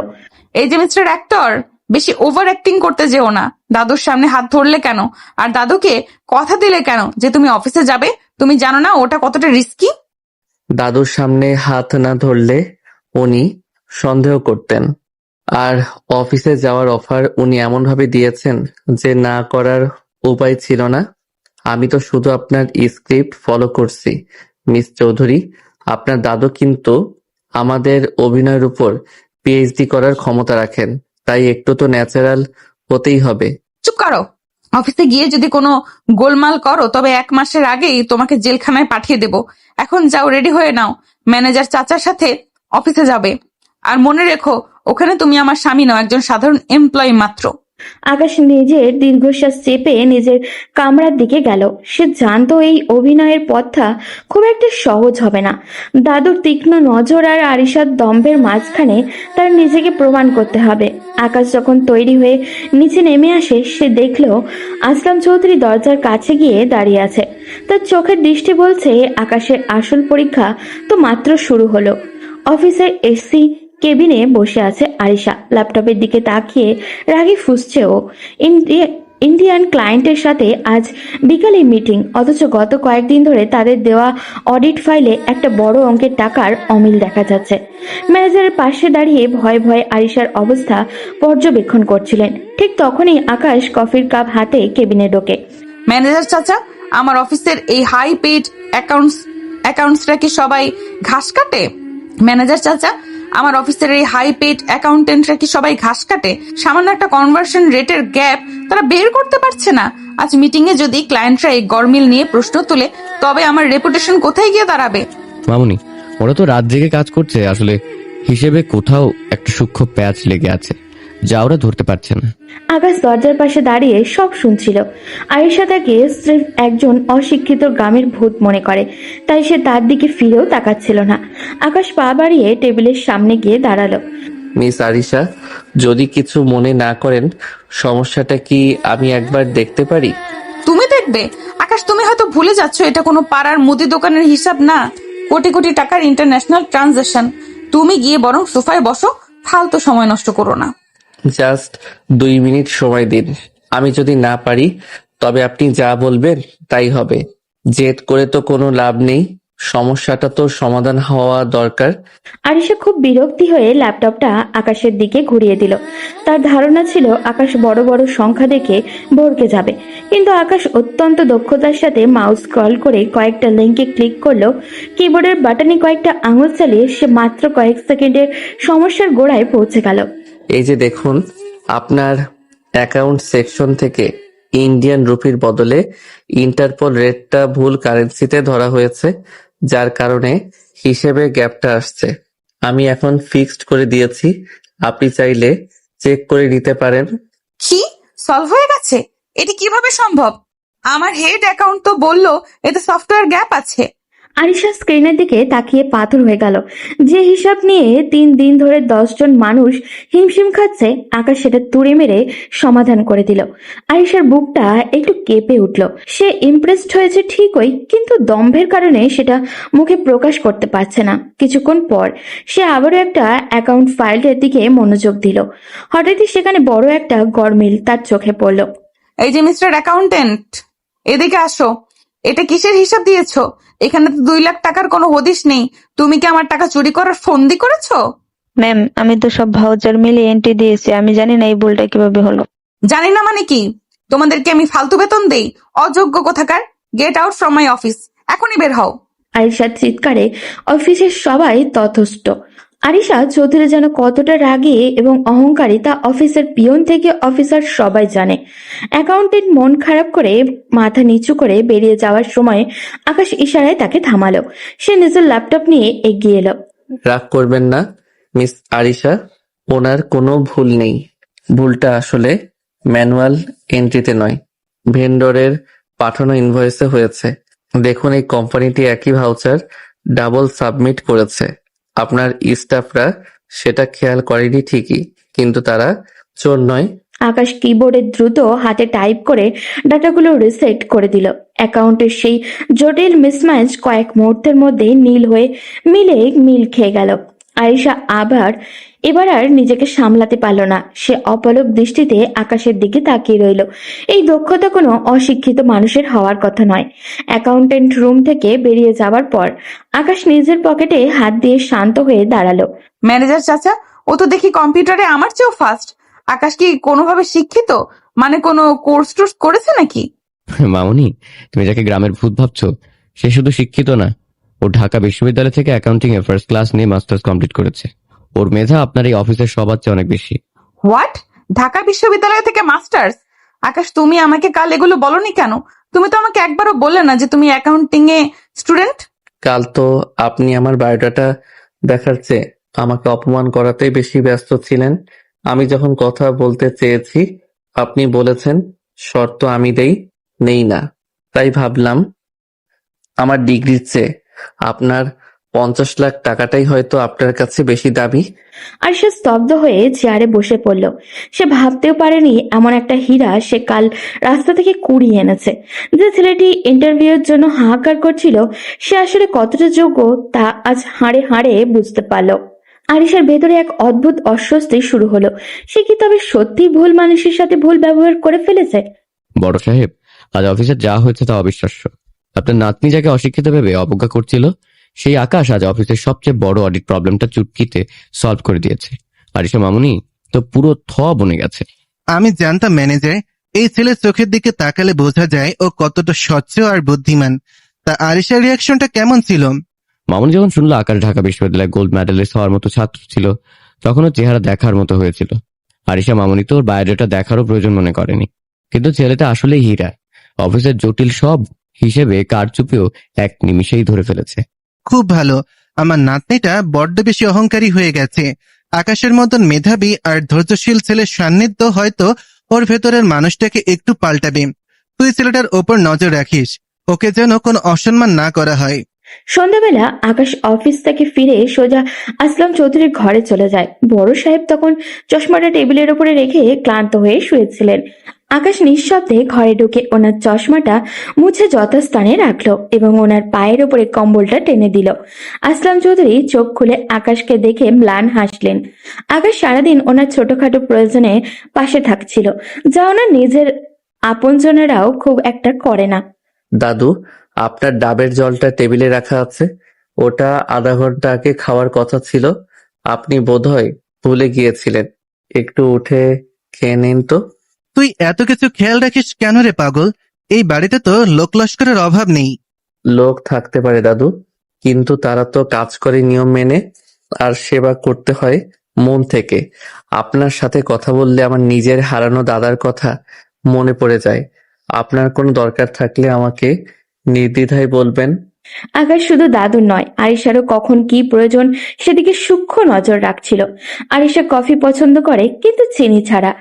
Speaker 1: এই যে মিস্টার অ্যাক্টর, বেশি ওভার অ্যাক্টিং করতে যেও না। দাদুর সামনে হাত ধরলে কেন? আর দাদুকে কথা দিলে কেন যে তুমি অফিসে যাবে? তুমি জানো না ওটা কতটা রিস্কি?
Speaker 4: দাদুর সামনে হাত না ধরলে উনি সন্দেহ করতেন। আর অফিসে যাওয়ার অফার উনি এমনভাবে দিয়েছেন যে না করার উপায় ছিল না। আমি তো শুধু আপনার স্ক্রিপ্ট ফলো করছি মিস চৌধুরী। আপনার দাদু কিন্তু আমাদের অভিনয়ের উপর পিএইচডি করার ক্ষমতা রাখেন, তাই একটু তো ন্যাচারাল হতেই হবে।
Speaker 1: চুপ করো। অফিসে গিয়ে যদি কোনো গোলমাল করো তবে 1 মাসের আগেই তোমাকে জেলখানায় পাঠিয়ে দেব। এখন যাও, রেডি হয়ে নাও, ম্যানেজার চাচার সাথে অফিসে যাবে। আর মনে রেখো, ওখানে তুমি আমার স্বামী নও, একজন সাধারণ এমপ্লয়ি মাত্র।
Speaker 3: আকাশ নিজের দীর্ঘশ্বাস চেপে নিজের কামরার দিকে গেল। সে জানতো এই অভিনয়ের পথটা খুব একটা সহজ হবে না। দাদুর তীক্ষ্ণ নজর আর আরিশার দম্ভের মাঝখানে তার নিজেকে প্রমাণ করতে হবে। আকাশ যখন তৈরি হয়ে নিচে নেমে আসে, সে দেখলো আসলাম চৌধুরী দরজার কাছে গিয়ে দাঁড়িয়ে আছে। তার চোখের দৃষ্টি বলছে আকাশের আসল পরীক্ষা তো মাত্র শুরু হলো। অফিসের এসি কেবিনে বসে আছে আরিশা, ল্যাপটপের দিকে তাকিয়ে রাগে ফুঁসছে ও। ইন্ডিয়ান ক্লায়েন্টের সাথে আজ বিকালে মিটিং, অথচ গত কয়েকদিন ধরে তাদের দেওয়া অডিট ফাইলে একটা বড় অঙ্কের টাকার অমিল দেখা যাচ্ছে। ম্যানেজারের পাশে দাঁড়িয়ে ভয়ে ভয়ে আরিশার অবস্থা পর্যবেক্ষণ করছিলেন। ঠিক তখনই আকাশ কফির কাপ হাতে কেবিনে ঢোকে।
Speaker 1: ম্যানেজার চাচা, আমার অফিসের এই হাই পেড অ্যাকাউন্টসরা কি সবাই ঘাস কাটে? ম্যানেজার চাচা, আমার অফিসের এই হাই পেড অ্যাকাউন্টেন্টরা কি সবাই ঘাস কাটে? সামান্য একটা কনভার্সন রেটের গ্যাপ তারা বের করতে পারছে না। আজ মিটিং এ যদি ক্লায়েন্টরা এই গরমিল নিয়ে প্রশ্ন তুলে তবে আমার রেপুটেশন কোথায় গিয়ে দাঁড়াবে?
Speaker 2: মামুনি, ওরা তো রাত জেগে কাজ করছে। আসলে হিসেবে কোথাও একটা সূক্ষ্ম প্যাচ লেগে আছে, যা ওরা ধরতে পারছে না।
Speaker 3: আকাশ দরজার পাশে দাঁড়িয়ে সব শুনছিল। আয়েশা তাকে স্রেফ একজন অশিক্ষিত গ্রামের ভূত মনে করে, তাই সে তার দিকে ফিরেও তাকাচ্ছিল না। আকাশ পা বাড়িয়ে টেবিলের সামনে গিয়ে দাঁড়ালো।
Speaker 4: মিস আরিশা, যদি কিছু মনে না করেন, সমস্যাটা কি আমি একবার দেখতে পারি?
Speaker 1: তুমি দেখবে? আকাশ, তুমি হয়তো ভুলে যাচ্ছ এটা কোনো পাড়ার মুদি দোকানের হিসাব না, কোটি কোটি টাকার ইন্টারন্যাশনাল ট্রানজাকশন। তুমি গিয়ে বরং সোফায় বসো, ফালতু সময় নষ্ট করো না।
Speaker 4: জাস্ট 2 মিনিট সময় দিন। আমি যদি না পারি তবে আপনি যা বলবেন তাই হবে। জেদ করে তো কোনো লাভ নেই। সমস্যাটা তো সমাধান হওয়া দরকার।
Speaker 3: আরিশা খুব বিরক্তি হয়ে ল্যাপটপটা আকাশের দিকে ঘুরিয়ে দিল। তার ধারণা ছিল আকাশ বড় বড় সংখ্যা দেখে ভড়কে যাবে, কিন্তু আকাশ অত্যন্ত দক্ষতার সাথে মাউস স্ক্রল করে কয়েকটা লিঙ্কে ক্লিক করলো। কিবোর্ডের বাটনে কয়েকটা আঙুল চালিয়ে সে মাত্র কয়েক সেকেন্ডের সমস্যার গোড়ায় পৌঁছে গেল।
Speaker 4: এই যে দেখুন, আপনার অ্যাকাউন্ট সেকশন থেকে ইন্ডিয়ান রুপির বদলে ইন্টারপোল রেটটা ভুল কারেন্সিতে ধরা হয়েছে, যার কারণে হিসেবে গ্যাপটা আসছে। আমি এখন ফিক্সড করে দিয়েছি, আপনি চাইলে চেক করে নিতে পারেন।
Speaker 1: কি সলভ হয়ে গেছে? এটি কিভাবে সম্ভব? আমার হেড অ্যাকাউন্ট তো বললো এতে সফটওয়্যার গ্যাপ আছে।
Speaker 3: আরিশা স্ক্রিনের দিকে তাকিয়ে পাথর হয়ে গেল। যে হিসাব নিয়ে 3 দিন ধরে 10 জন মানুষ হিমশিম খাচ্ছে, আকাশ সেটা তুড়ে মেরে সমাধান করে দিল। আরিশার বুকটা একটু কেঁপে উঠল। সে ইমপ্রেসড হয়েছে ঠিকই, কিন্তু দম্ভের কারণে সেটা মুখে প্রকাশ করতে পারছে না। কিছুক্ষণ পর সে আবারও একটা অ্যাকাউন্ট ফাইলের দিকে মনোযোগ দিল। হঠাৎই সেখানে বড় একটা গরমিল তার চোখে পড়ল।
Speaker 1: এই যে মিস্টার অ্যাকাউন্টেন্ট, এদিকে আসো। এটা কিসের হিসাব দিয়েছো? এখানে তো 2 লাখ টাকার কোনো হদিশ নেই। তুমি কি আমার টাকা চুরি করার ফন্দি করেছো?
Speaker 7: ম্যাম, আমি তো সব ভাউচার মিলিয়ে এন্ট্রি দিয়েছি। আমি জানি না এই ভুলটা কিভাবে হলো।
Speaker 1: জানি না মানে কি? তোমাদেরকে আমি ফালতু বেতন দেই? অযোগ্য কোথাকার! Get out from my office, এখনই বের হও।
Speaker 3: আরিশার চিৎকারে অফিসের সবাই তথস্থ। আরিশা চৌধুরী যেন কতটা রাগী এবং অহংকারী তা অফিসের পিয়ন থেকে অফিসার সবাই জানে। অ্যাকাউন্টেন্ট মন খারাপ করে মাথা নিচু করে বেরিয়ে যাওয়ার সময় আকাশ ইশারায় তাকে থামালো। সে নিজের ল্যাপটপ নিয়ে এগিয়ে এলো।
Speaker 4: রাগ করবেন না মিস আরিশা, ওনার কোনো ভুল নেই। ভুলটা আসলে ম্যানুয়াল এন্ট্রিতে নয়, ভেন্ডরের পাঠানো ইনভয়েসে হয়েছে। দেখুন, এই কোম্পানিটি একই ভাউচার ডাবল সাবমিট করেছে। আপনার স্টাফরা সেটা খেয়াল করেনি ঠিকই, কিন্তু তারা চোর নয়।
Speaker 3: আকাশ কিবোর্ডে দ্রুত হাতে টাইপ করে ডাটাগুলো রিসেট করে দিল। অ্যাকাউন্টের সেই জটিল মিসম্যাচ কয়েক মুহূর্তের মধ্যে মিল খেয়ে গেল। আয়েশা এবার আর নিজেকে সামলাতে পারল না। সে অপলক দৃষ্টিতে আকাশের দিকে তাকিয়ে রইল। এই দক্ষতা কোনো অশিক্ষিত মানুষের হওয়ার কথা নয়। অ্যাকাউন্টেন্ট রুম থেকে বেরিয়ে যাওয়ার পর আকাশ নিজের পকেটে হাত দিয়ে শান্ত হয়ে দাঁড়ালো।
Speaker 1: ম্যানেজার চাচা, ও তো দেখি কম্পিউটারে আমার চেয়েও ফাস্ট। আকাশ কি কোনোভাবে শিক্ষিত? মানে কোনো কোর্স টোর্স করেছে নাকি?
Speaker 2: মামুনি, তুমি যাকে গ্রামের ভূত ভাবছো, সে শুধু শিক্ষিত না, ও ঢাকা বিশ্ববিদ্যালয় থেকে অ্যাকাউন্টিং এ ফার্স্ট ক্লাস নিয়ে মাস্টার্স কমপ্লিট করেছে। ওর মেধা আপনার এই অফিসের সবার চেয়ে অনেক বেশি।
Speaker 1: হোয়াট? ঢাকা বিশ্ববিদ্যালয় থেকে মাস্টার্স? আকাশ, তুমি আমাকে কাল এগুলো বলনি কেন? তুমি তো আমাকে একবারও বললে না যে তুমি অ্যাকাউন্টিং এ স্টুডেন্ট।
Speaker 4: কাল তো আপনি আমার বায়োডাটা দেখার চেয়ে আমাকে অপমান করাতেই বেশি ব্যস্ত ছিলেন। আমি যখন কথা বলতে চেয়েছি, আপনি বলেছেন শর্ত আমি নেই না। তাই ভাবলাম আমার ডিগ্রির চেয়ে আপনার 50 লাখ টাকাটাই হয়তো আপনার কাছে বেশি দাবি।
Speaker 3: আর সে স্তব্ধ হয়ে চেয়ারে বসে পড়ল। সে ভাবতেও পারেনি এমন একটা হীরা সে কাল রাস্তা থেকে কুড়িয়ে এনেছে। যে ছেলেটি ইন্টারভিউর জন্য হাহাকার করছিল, সে আসলে কতটা যোগ্য তা আজ হাড়ে হাড়ে বুঝতে পারল। আরিশার ভেতরে এক অদ্ভুত অস্বস্তি শুরু হলো। সে কি তবে সত্যি ভুল মানুষের সাথে ভুল ব্যবহার করে ফেলেছে?
Speaker 2: বড় সাহেব, আজ অফিসে যা হয়েছে তা অবিশ্বাস্য। আপনার নাতনি যাকে অশিক্ষিত ভেবে অবজ্ঞা করছিল, সেই আকাশ আজ অফিসের সবচেয়ে বড় অডিট প্রবলেমটা চুটকিতে সলভ করে দিয়েছে। আরিশা মামুনি তো পুরো বনে গেছে।
Speaker 6: আমি জানতাম ম্যানেজার, এই ছেলের চোখের দিকে তাকালে বোঝা যায় ও কতটা স্বচ্ছ আর বুদ্ধিমান। তা আরিশার রিয়াকশনটা কেমন ছিল?
Speaker 2: মামুনি যখন শুনলো আকাশ ঢাকা বিশ্ববিদ্যালয়ে গোল্ড মেডালিস্ট হওয়ার মতো ছাত্র ছিল, তখন ওর চেহারা দেখার মতো হয়েছিল। আরিশা মামুনি তো ওর বায়োডাটা দেখারও প্রয়োজন মনে করেনি, কিন্তু ছেলেটা আসলেই হীরা। অফিসের জটিল সব হিসেবে কারচুপিও এক নিমিষেই ধরে ফেলেছে।
Speaker 6: খুব ভালো। আমার নাতনিটা বড্ড বেশি অহংকারী হয়ে গেছে। আকাশের মতন মেধাবী আর ধৈর্যশীল ছেলের সান্নিধ্য হয়তো ওর ভেতরের মানুষটাকে একটু পাল্টাবে। তুই ছেলেটার ওপর নজর রাখিস, ওকে যেন কোনো অসম্মান না করা হয়।
Speaker 3: সন্ধ্যাবেলা আকাশ অফিস থেকে ফিরে সোজা আসলাম চৌধুরীর ঘরে চলে যায়। বড় সাহেব তখন চশমাটা টেবিলের উপরে রেখে ক্লান্ত হয়ে শুয়েছিলেন। আকাশ নিঃশব্দে ঘরে ঢুকে ওনার চশমাটা মুছে যথাস্থানে রাখলো এবং ওনার পায়ের উপরে কম্বলটা টেনে দিল। আসলাম চৌধুরী চোখ খুলে আকাশকে দেখে ম্লান হাসলেন। আকাশ সারাদিন ওনার ছোটখাটো প্রয়োজনে পাশে থাকছিল, যা ওনার নিজের আপনজনেরাও খুব একটা করে না।
Speaker 4: দাদু, আপনার ডাবের জলটা টেবিলে রাখা আছে, ওটা আধা ঘন্টা আগে খাওয়ার কথা ছিল। আপনি বোধহয় ভুলে গিয়েছিলেন। একটু উঠে খেয়ে নিন তো।
Speaker 6: তুই এত কিছু খেয়াল রাখিস কেন রে পাগল? এই বাড়িতে তো লোক লস্করের অভাব নেই।
Speaker 4: লোক থাকতে পারে দাদু, কিন্তু তারা তো কাজ করে নিয়ম মেনে, আর সেবা করতে হয় মন থেকে। আপনার সাথে কথা বললে আমার নিজের হারানো দাদার কথা মনে পড়ে যায়। আপনার কোনো দরকার থাকলে আমাকে নির্দ্বিধায় বলবেন।
Speaker 3: আকাশ শুধু দাদুর নয়, আরিশারও কখন কি প্রয়োজন সেদিকে সূক্ষ্ম নজর রাখছিল। আরিশা কফি পছন্দ করে, কিন্তু চিনি ছাড়া।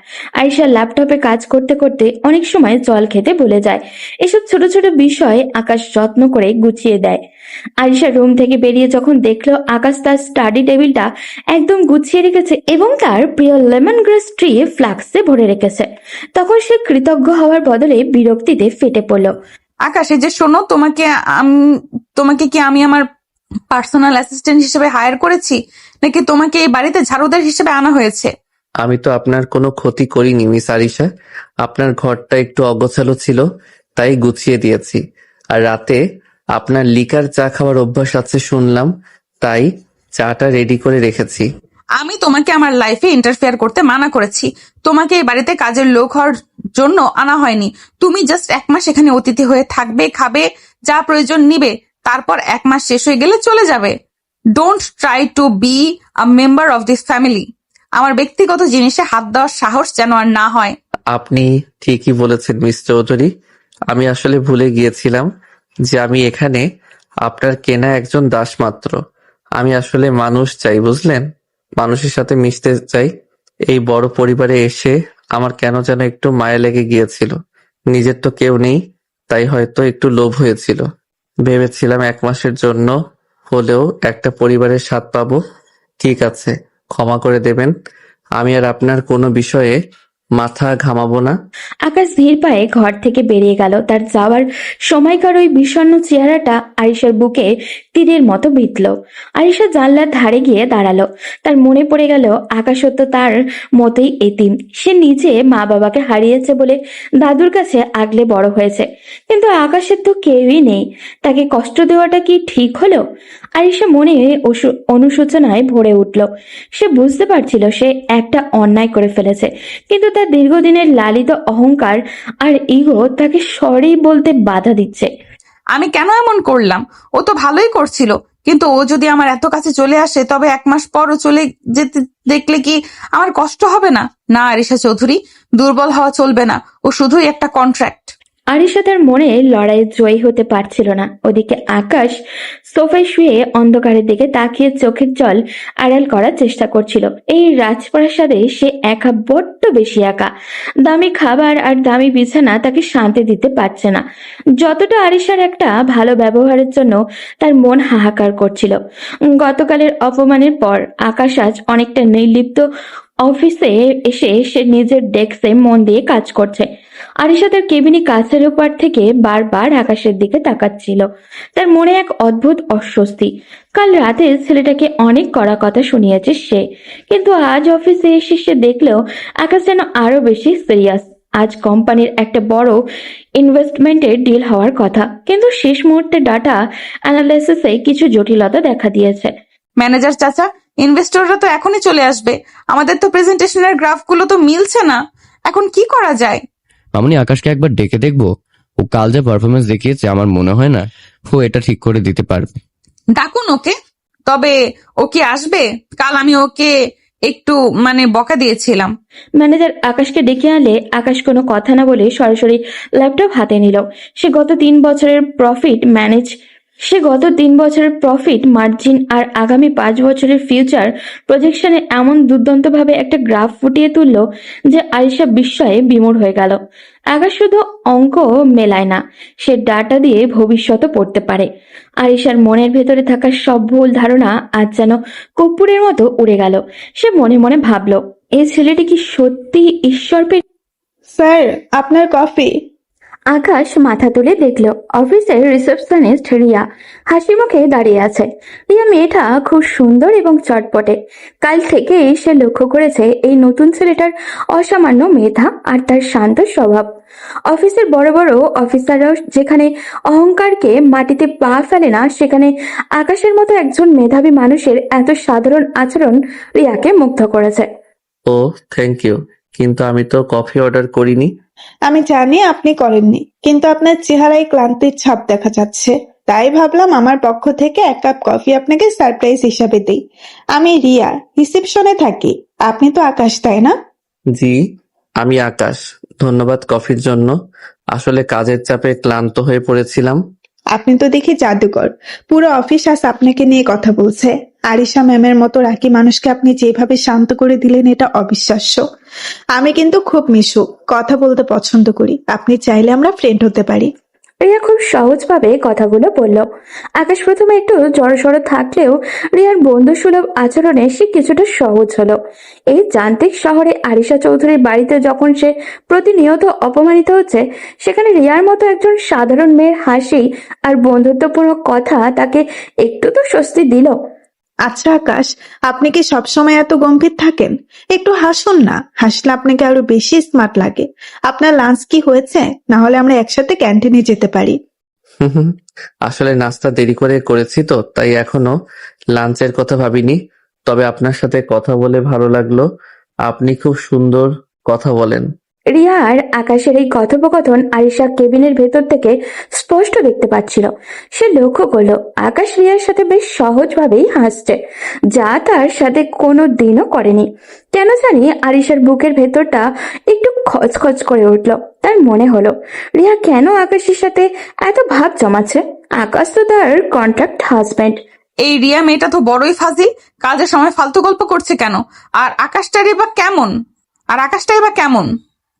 Speaker 3: আরিশা ল্যাপটপে কাজ করতে করতে অনেক সময় জল খেতে ভুলে যায়। এসব ছোট ছোট বিষয় আকাশ যত্ন করে গুছিয়ে দেয়। আরিশা রুম থেকে বেরিয়ে যখন দেখলো আকাশ তার স্টাডি টেবিলটা একদম গুছিয়ে রেখেছে এবং তার প্রিয় লেমন গ্রাস ট্রি ফ্লাক্সে ভরে রেখেছে, তখন সে কৃতজ্ঞ হওয়ার বদলে বিরক্তিতে ফেটে পড়ল।
Speaker 1: আকাশ, এই যে শোনো, তোমাকে কি আমি আমার পার্সোনাল অ্যাসিস্ট্যান্ট হিসেবে হায়ার করেছি, নাকি তোমাকে এই বাড়িতে ঝাড়ুদার হিসেবে আনা হয়েছে?
Speaker 4: আমি তো আপনার কোনো ক্ষতি করিনি মিস আরিশা। আপনার ঘরটা একটু অগোছালো ছিল, তাই গুছিয়ে দিয়েছি। আর রাতে আপনার লিকার চা খাওয়ার অভ্যাস আছে শুনলাম, তাই চাটা রেডি করে রেখেছি।
Speaker 1: আমি তোমাকে আমার লাইফে ইন্টারফেয়ার করতে মানা করেছি। তোমাকে এই বাড়িতে কাজের লোক হওয়ার জন্য আনা হয়নি। তুমি জাস্ট 1 মাস এখানে অতিথি হয়ে থাকবে, খাবে, যা প্রয়োজন নিবে, তারপর 1 মাস শেষ হয়ে গেলে চলে যাবে। Don't try to be a member of this family. আমার ব্যক্তিগত জিনিসে হাত দেওয়ার সাহস যেন আর না হয়।
Speaker 4: আপনি ঠিকই বলেছেন মিস চৌধুরী। আমি আসলে ভুলে গিয়েছিলাম যে আমি এখানে আপনার কেনা একজন দাস মাত্র। আমি আসলে মানুষ চাই, বুঝলেন? মানুষের সাথে মিশতে চাই। এই বড় পরিবারে এসে আমার কেন যেন একটু মায়া লেগে গিয়েছিল। নিজের তো কেউ নেই, তাই হয়তো একটু লোভ হয়েছিল। ভেবেছিলাম 1 মাসের জন্য হলেও একটা পরিবারের স্বাদ পাবো। ঠিক আছে, ক্ষমা করে দেবেন। আমি আর আপনার কোনো বিষয়ে মাথা ঘামাবো না।
Speaker 3: আকাশ ধীর পায়ে ঘর থেকে বেরিয়ে গেল। তার যাওয়ার সময়কার ওই বিষণ্ণ চেহারাটা আরিশার বুকে তীরের মতো বিঁধল। আরিশা জানলার ধারে গিয়ে দাঁড়ালো। তার মনে পড়ে গেল আকাশও তো তার মতোই এতিম। সে নিজে মা বাবাকে হারিয়েছে বলে দাদুর কাছে আগলে বড় হয়েছে, কিন্তু আকাশের তো কেউই নেই। তাকে কষ্ট দেওয়াটা কি ঠিক হলো? আরিশা মনে অনুশোচনায় ভরে উঠল। সে বুঝতে পারছিল সে একটা অন্যায় করে ফেলেছে, কিন্তু তার দীর্ঘদিনের লালিত অহংকার আর ইগো তাকে সরি বলতে বাধা দিচ্ছে।
Speaker 1: আমি কেন এমন করলাম? ও তো ভালোই করছিল, কিন্তু ও যদি আমার এত কাছে চলে আসে, তবে 1 মাস পর ও চলে যেতে দেখলে কি আমার কষ্ট হবে না? না আরিশা চৌধুরী, দুর্বল হওয়া চলবে না। ও শুধুই একটা কন্ট্রাক্ট।
Speaker 3: আরিশা তার মনে লড়াইয়ে জয়ী হতে পারছিল না। ওদিকে আকাশ সোফায় শুয়ে অন্ধকারের দিকে তাকিয়ে চোখের জল আড়াল করার চেষ্টা করছিল। এই রাজপ্রাসাদে সে একা, বড্ড বেশি একা। দামি খাবার আর দামি বিছানা তাকে শান্তি দিতে পারছে না, যতটা আরিশার একটা ভালো ব্যবহারের জন্য তার মন হাহাকার করছিল। গতকালের অপমানের পর আকাশ আজ অনেকটা নির্লিপ্ত। অফিসে এসে সে নিজের ডেস্কে মন দিয়ে কাজ করছে। আরিশা তার কেবিনে কাছের উপর থেকে বারবার আকাশের দিকে তাকাচ্ছিল। তার মনে এক অদ্ভুত অস্বস্তি। কাল রাতে ছেলেটাকে অনেক কড়া কথা শুনিয়েছে সে, কিন্তু আজ অফিসে এসে সে দেখলেও আকাশ যেন আরো বেশি সিরিয়াস। আজ কোম্পানির একটা বড় ইনভেস্টমেন্টের ডিল হওয়ার কথা, কিন্তু শেষ মুহূর্তে ডাটা অ্যানালাইসিসে কিছু জটিলতা দেখা দিয়েছে।
Speaker 1: ম্যানেজার চাচা, ইনভেস্টররা তো এখনই চলে আসবে। আমাদের তো প্রেজেন্টেশনের গ্রাফগুলো তো মিলছে না। এখন কি করা যায়?
Speaker 2: মামুনি, আকাশকে একবার ডেকে দেখবো? ও কাল যা পারফরমেন্স দেখিয়েছে আমার মনে হয় না ও এটা ঠিক করে দিতে পারবে।
Speaker 1: ডাকুন ওকে। তবে ও কি আসবে? কাল আমি ওকে একটু বকা দিয়েছিলাম।
Speaker 3: ম্যানেজার আকাশকে ডেকে আনলে আকাশ কোনো কথা না বলে সরাসরি ল্যাপটপ হাতে নিল। সে গত 3 বছরের প্রফিট মার্জিন আর আগামী 5 বছরের ফিউচার প্রজেকশনে এমন দুর্দান্তভাবে একটা গ্রাফ ফুটিয়ে তুলল যে আরিশা বিস্ময়ে বিমূঢ় হয়ে গেল। আকাশ শুধু অঙ্ক মেলায় না, সে ডাটা দিয়ে ভবিষ্যৎও পড়তে পারে। আরিশার মনের ভেতরে থাকা সব ভুল ধারণা আজ যেন কর্পূরের মতো উড়ে গেল। সে মনে মনে ভাবল, এই ছেলেটি কি সত্যি ঈশ্বর পেয়ে?
Speaker 8: স্যার, আপনার কফি।
Speaker 3: আকাশ মাথা তুলে দেখলো অফিসের রিসেপশনিস্ট রিয়া হাসি মুখে দাঁড়িয়ে আছে। রিয়া মেয়েটা খুব সুন্দর এবং চটপটে। কাল থেকেই সে লক্ষ্য করেছে এই নতুন ছেলেটার অসামান্য মেধা আর তার শান্ত স্বভাব। অফিসের বড় বড় অফিসাররাও যেখানে অহংকারকে মাটিতে পা ফেলে না, সেখানে আকাশের মতো একজন মেধাবী মানুষের এত সাধারণ আচরণ রিয়াকে মুগ্ধ করেছে।
Speaker 4: ও থ্যাংক ইউ, কিন্তু আমি তো কফি অর্ডার করিনি।
Speaker 8: আমি জানি আপনি করেননি, কিন্তু আপনার চেহারায় ক্লান্তির ছাপ দেখা যাচ্ছে, তাই ভাবলাম আমার পক্ষ থেকে 1 কাপ কফি আপনাকে সারপ্রাইজ হিসাবে দেই। আমি রিয়া, রিসেপশনে থাকি। আপনি তো আকাশ, তাই না?
Speaker 4: জি, আমি আকাশ। ধন্যবাদ কফির জন্য। আসলে কাজের চাপে ক্লান্ত হয়ে পড়েছিলাম।
Speaker 8: আপনি তো দেখি জাদুকর। পুরো অফিস আজ আপনাকে নিয়ে কথা বলছে। আরিশা ম্যামের মতো রাকি মানুষকে আপনি যেভাবে শান্ত করে দিলেন, এটা অবিশ্বাস্য। আমি কিন্তু খুব মিশুক, কথা বলতে পছন্দ করি। আপনি চাইলে আমরা ফ্রেন্ড হতে পারি।
Speaker 3: রিয়া খুব সহজভাবে কথাগুলো বলল। আকাশ প্রথমে একটু জড়সড় থাকলেও রিয়ার বন্ধুসুলভ আচরণে সে কিছুটা সহজ হলো। এই যান্ত্রিক শহরে আরিশা চৌধুরীর বাড়িতে যখন সে প্রতিনিয়ত অপমানিত হচ্ছে, সেখানে রিয়ার মতো একজন সাধারণ মেয়ের হাসি আর বন্ধুত্বপূর্ণ কথা তাকে একটু তো স্বস্তি দিল।
Speaker 8: আচ্ছা আকাশ, আপনি কি সবসময় এত গম্ভীর থাকেন? একটু হাসুন না, হাসলে আপনাকে আরো বেশি স্মার্ট লাগে। আপনার লাঞ্চ কি হয়েছে? না হলে আমরা একসাথে ক্যান্টিনে যেতে পারি।
Speaker 4: হুম, আসলে নাস্তা দেরি করে করেছি তো, তাই এখনো লাঞ্চের কথা ভাবিনি। তবে আপনার সাথে কথা বলে ভালো লাগলো। আপনি খুব সুন্দর কথা বলেন।
Speaker 3: রিয়া আর আকাশের এই কথোপকথন আরিশা কেবিনের ভেতর থেকে স্পষ্ট দেখতে পাচ্ছিল। সে লক্ষ্য করলো আকাশ রিয়ার সাথে বেশ সহজভাবেই হাসছে, যা তার সাথে কোনো দিনও করেনি। কেন জানি আরিশার বুকের ভেতরটা একটু খচখচ করে উঠল। তার মনে হলো রিয়া কেন আকাশের সাথে এত ভাব জমাচ্ছে। আকাশ তো তার কন্ট্রাক্ট হাজবেন্ড।
Speaker 1: এই রিয়া মেয়েটা তো বড়ই ফাজিল, কাজের সময় ফালতু গল্প করছে কেন? আর আকাশটারই বা কেমন?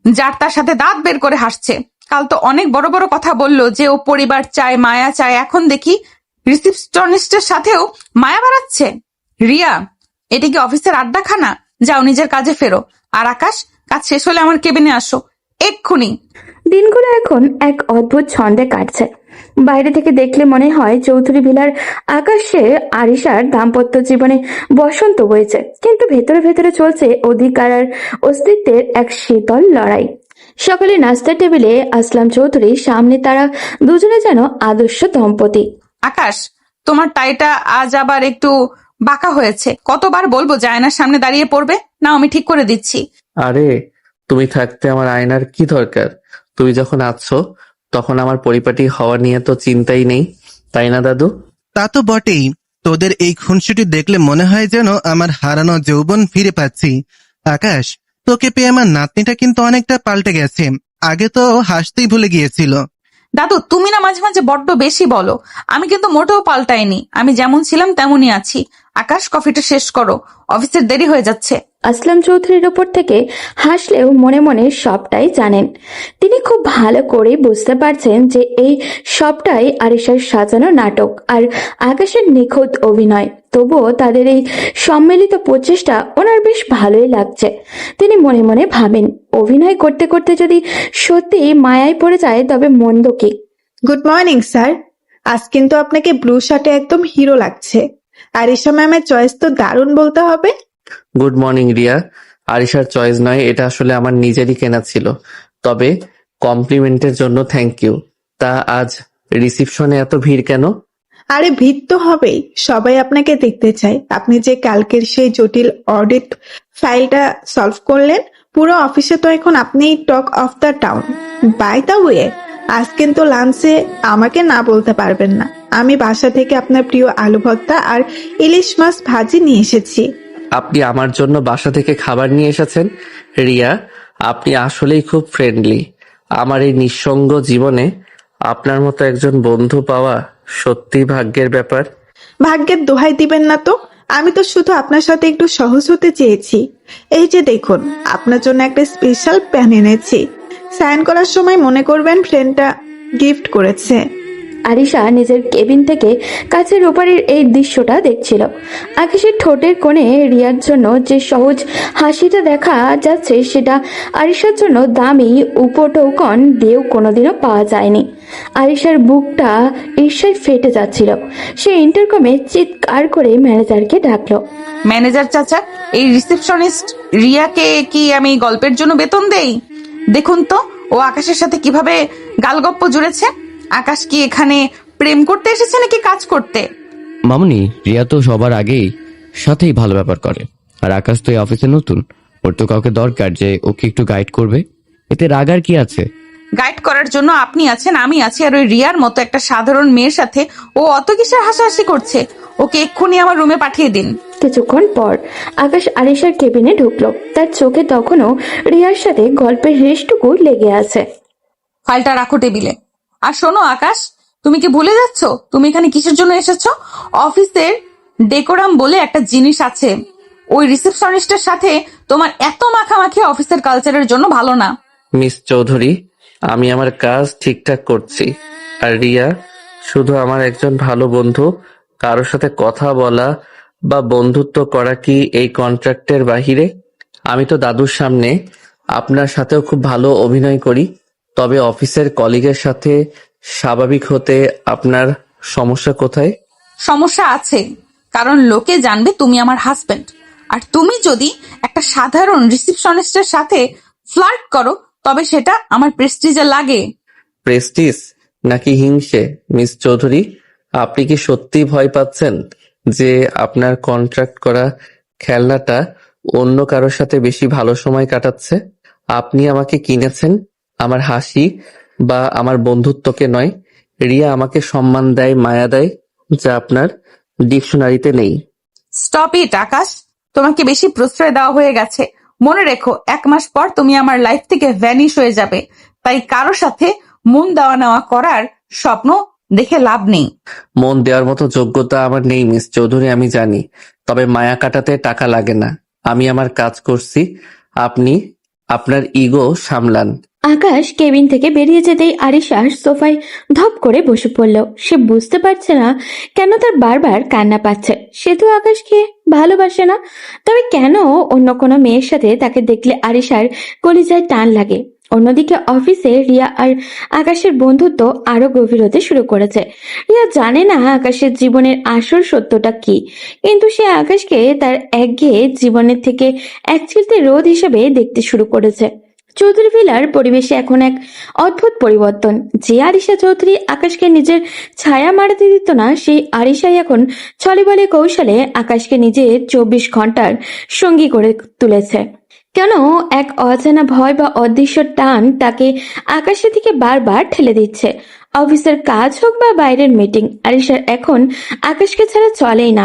Speaker 1: যার তার সাথে দাঁত বের করে হাসছে। কাল তো অনেক বড় বড় কথা বললো যে ও পরিবার চায়, মায়া চায়, এখন দেখি রিসিপশনিস্টের সাথেও মায়া বাড়াচ্ছে। রিয়া, এটা কি অফিসের আড্ডাখানা? যাও নিজের কাজে ফেরো। আর আকাশ, কাজ শেষ হলে আমার কেবিনে আসো এক্ষুনি।
Speaker 3: দিনগুলো এখন এক অদ্ভুত ছন্দে কাটছে। বাইরে থেকে দেখলে মনে হয় চৌধুরী ভিলার আকাশে আরিশার দাম্পত্য জীবনে বসন্ত বইছে, কিন্তু ভেতরে ভেতরে চলছে অধিকার আর অস্তিত্বের এক শীতল লড়াই। সকালে নাস্তার টেবিলে আসলাম চৌধুরী সামনে, তারা দুজনে যেন আদর্শ দম্পতি।
Speaker 1: আকাশ, তোমার টাইটা আজ আবার একটু বাঁকা হয়েছে। কতবার বলবো যে আয়নার সামনে দাঁড়িয়ে পড়বে? না, আমি ঠিক করে দিচ্ছি।
Speaker 4: আরে, তুমি থাকতে আমার আয়নার কি দরকার? তুমি যখন আছো তখন আমার পরিপাটি হওয়া নিয়ে তো চিন্তাই নেই, তাই না দাদু?
Speaker 6: তা তো বটেই। তোদের এই খুনসুটি দেখলে মনে হয় যেন আমার হারানো যৌবন ফিরে পাচ্ছি। আকাশ, তোকে পেয়ে আমার নাতনিটা কিন্তু অনেকটা পাল্টে গেছে। আগে তো হাসতেই ভুলে গিয়েছিল।
Speaker 1: দাদু, তুমি না মাঝে মাঝে বড্ড বেশি বলো। আমি কিন্তু মোটেও পাল্টাইনি, আমি যেমন ছিলাম তেমনই আছি। আকাশ, কফিটা শেষ করো, অফিসের দেরি হয়ে যাচ্ছে।
Speaker 3: আসলাম চৌধুরীর উপর থেকে হাসলেও মনে মনে সবটাই জানেন। তিনি খুব ভালো করে বুঝতে পারছেন যে এই সবটাই আরিশার সাজানো নাটক আর আকাশের নিখুঁত অভিনয়। তবুও তাদের এই সম্মিলিত প্রচেষ্টা ওনার বেশ ভালোই লাগছে। তিনি মনে মনে ভাবেন, অভিনয় করতে করতে যদি সত্যি মায়ায় পড়ে যায় তবে মন্দ কি।
Speaker 8: Good morning sir. আজ কিন্তু আপনাকে ব্লু শার্টে একদম হিরো লাগছে। আরিশা ম্যামের চয়েস তো দারুণ বলতে হবে।
Speaker 4: Good morning Riya. আরিশার চয়েস নয়, এটা আসলে আমার নিজেরই কেনা ছিল। তবে কমপ্লিমেন্টের জন্য থ্যাংক ইউ। তা আজ রিসিপশনে এত ভিড় কেন?
Speaker 8: আরে ভিড় তো হবেই, সবাই আপনাকে দেখতে চায়। আপনি যে কালকের সেই জটিল অডিট ফাইলটা সলভ করলেন, পুরো অফিসে তো এখন আপনিই talk of the town. By the way, আজ কিন্তু লাঞ্চে আমাকে না বলতে পারবেন না। আমি বাসা থেকে আপনার প্রিয় আলু ভর্তা আর ইলিশ মাছ ভাজি নিয়ে এসেছি।
Speaker 4: আপনি আমার জন্য বাসা থেকে খাবার নিয়ে এসেছেন? রিয়া, আপনি আসলেই খুব ফ্রেন্ডলি। আমার এই নিঃসঙ্গ জীবনে আপনার মতো একজন বন্ধু পাওয়া সত্যি ভাগ্যের ব্যাপার।
Speaker 8: ভাগ্যের দোহাই দিবেন না তো। আমি তো শুধু আপনার সাথে একটু সহজ হতে চেয়েছি। এই যে দেখুন, আপনার জন্য একটা স্পেশাল প্যান এনেছি। সাইন করার সময় মনে করবেন ফ্রেন্ডটা গিফট করেছে।
Speaker 3: আরিশা নিজের কেবিন থেকে কাছের ওপারের এই দৃশ্যটা দেখছিল। আকাশের ঠোঁটের কোণে রিয়ার জন্য যে সহজ হাসিটা দেখা যাচ্ছে সেটা আরিশার জন্য দামি উপটোকন দিয়েও কোনোদিনও পাওয়া যায়নি। আরিশার বুকটা ঈর্ষায় ফেটে যাচ্ছিল। সে ইন্টারকমে চিৎকার করে ম্যানেজারকে ডাকলো।
Speaker 1: ম্যানেজার চাচা, এই রিসেপশনিস্ট রিয়াকে কি আমি গল্পের জন্য বেতন দেই? দেখুন তো ও আকাশের সাথে কিভাবে গালগপ্প জুড়েছে। আকাশ কি এখানে প্রেম করতে এসেছে নাকি কাজ করতে?
Speaker 2: মামুনি, রিয়া তো সবার আগেই সাথেই ভালো ব্যাপার করে, আর আকাশ তো এই অফিসে নতুন, ওর তো কাউকে দরকার যে ওকে একটু গাইড করবে। এতে রাগার কি আছে?
Speaker 1: গাইড করার জন্য আপনি আছেন, আমি আছি, আর ওই রিয়ার মতো একটা সাধারণ মেয়ের সাথে ও অত কিসের হাসাহাসি করছে? ওকে এক্ষুনি আমার রুমে পাঠিয়ে দিন।
Speaker 3: কিছুক্ষণ পর আকাশ আরিশার কেবিনে ঢুকলো। তার চোখে তখনও রিয়ার সাথে গল্পের রেশটুকু লেগে আছে।
Speaker 1: ফাইলটা রাখো টেবিলে। আর শোনো আকাশ, তুমি কি ভুলে যাচ্ছ তুমি এখানে কিসের জন্য এসেছো? অফিসের ডেকোরাম বলে একটা জিনিস আছে। ওই রিসেপশনিস্টের সাথে তোমার এত মাখামাখি অফিসের কালচারের জন্য ভালো না।
Speaker 4: মিস চৌধুরী, আমি আমার কাজ ঠিকঠাক করছি। আর রিয়া শুধু আমার একজন ভালো বন্ধু। কারোর সাথে কথা বলা বা বন্ধুত্ব করা কি এই কন্ট্রাক্টের বাহিরে? আমি তো দাদুর সামনে আপনার সাথেও খুব ভালো অভিনয় করি। তবে অফিসের কলিগের সাথে স্বাভাবিক হতে আপনার সমস্যা কোথায়?
Speaker 1: সমস্যা আছে, কারণ লোকে জানবে তুমি আমার হাজবেন্ড। আর তুমি যদি একটা সাধারণ রিসেপশনিস্টের সাথে ফ্লার্ট করো তবে সেটা আমার প্রেস্টিজে লাগে।
Speaker 4: প্রেস্টিজ নাকি হিংসে? মিস চৌধুরী, আপনি কি সত্যি ভয় পাচ্ছেন যে আপনার কন্ট্রাক্ট করা খেলনাটা অন্য কারোর সাথে বেশি ভালো সময় কাটাচ্ছে? আপনি আমাকে কিনেছেন আমার হাসি বা আমার বন্ধুত্বকে নয়। রিয়া আমাকে সম্মান দেয়, মায়া দেয়, যা আপনার ডিকশনারিতে নেই।
Speaker 1: স্টপ ইট আকাশ, তোমাকে বেশি প্রশ্রয় দেওয়া হয়ে গেছে। মনে রেখো, 1 মাস পর তুমি আমার লাইফ থেকে ভ্যানিশ হয়ে যাবে। তাই কারো সাথে মন দেওয়া নেওয়া করার স্বপ্ন দেখে লাভ নেই।
Speaker 4: মন দেওয়ার মতো যোগ্যতা আমার নেই মিস চৌধুরী, আমি জানি। তবে মায়া কাটাতে টাকা লাগে না। আমি আমার কাজ করছি, আপনি আপনার ইগো সামলান।
Speaker 3: আকাশ কেবিন থেকে বেরিয়ে যেতেই আরিশা সোফায় ধপ করে বসে পড়ল। সে বুঝতে পারছে না কেন তার বারবার কান্না পাচ্ছে। সে তো আকাশকে ভালোবাসে না, তবে কেন অন্য কোনো মেয়ের সাথে তাকে দেখলে আরিশার কলিজায় টান লাগে। অন্যদিকে অফিসে রিয়া আর আকাশের বন্ধুত্ব আরো গভীর হতে শুরু করেছে। রিয়া জানে না আকাশের জীবনের আসল সত্যটা কি, কিন্তু সে আকাশকে তার একঘেয়ে জীবনের থেকে এক চিলতে রোদ হিসেবে দেখতে শুরু করেছে। চৌধুরী ভিলার পরিবেশে এখন এক অদ্ভুত পরিবর্তন। যে আরিশা চৌধুরী আকাশকে নিজের ছায়া মারাতে দিত না, সেই আরিশাই এখন ছলে বলে কৌশলে আকাশকে নিজের 24 ঘন্টার সঙ্গী করে তুলেছে। কেন এক অজানা ভয় বা অদৃশ্য টান তাকে আকাশের দিকে বারবার ঠেলে দিচ্ছে। অফিসের কাজ হোক বা বাইরের মিটিং, আরিশার এখন আকাশকে ছাড়া চলেই না।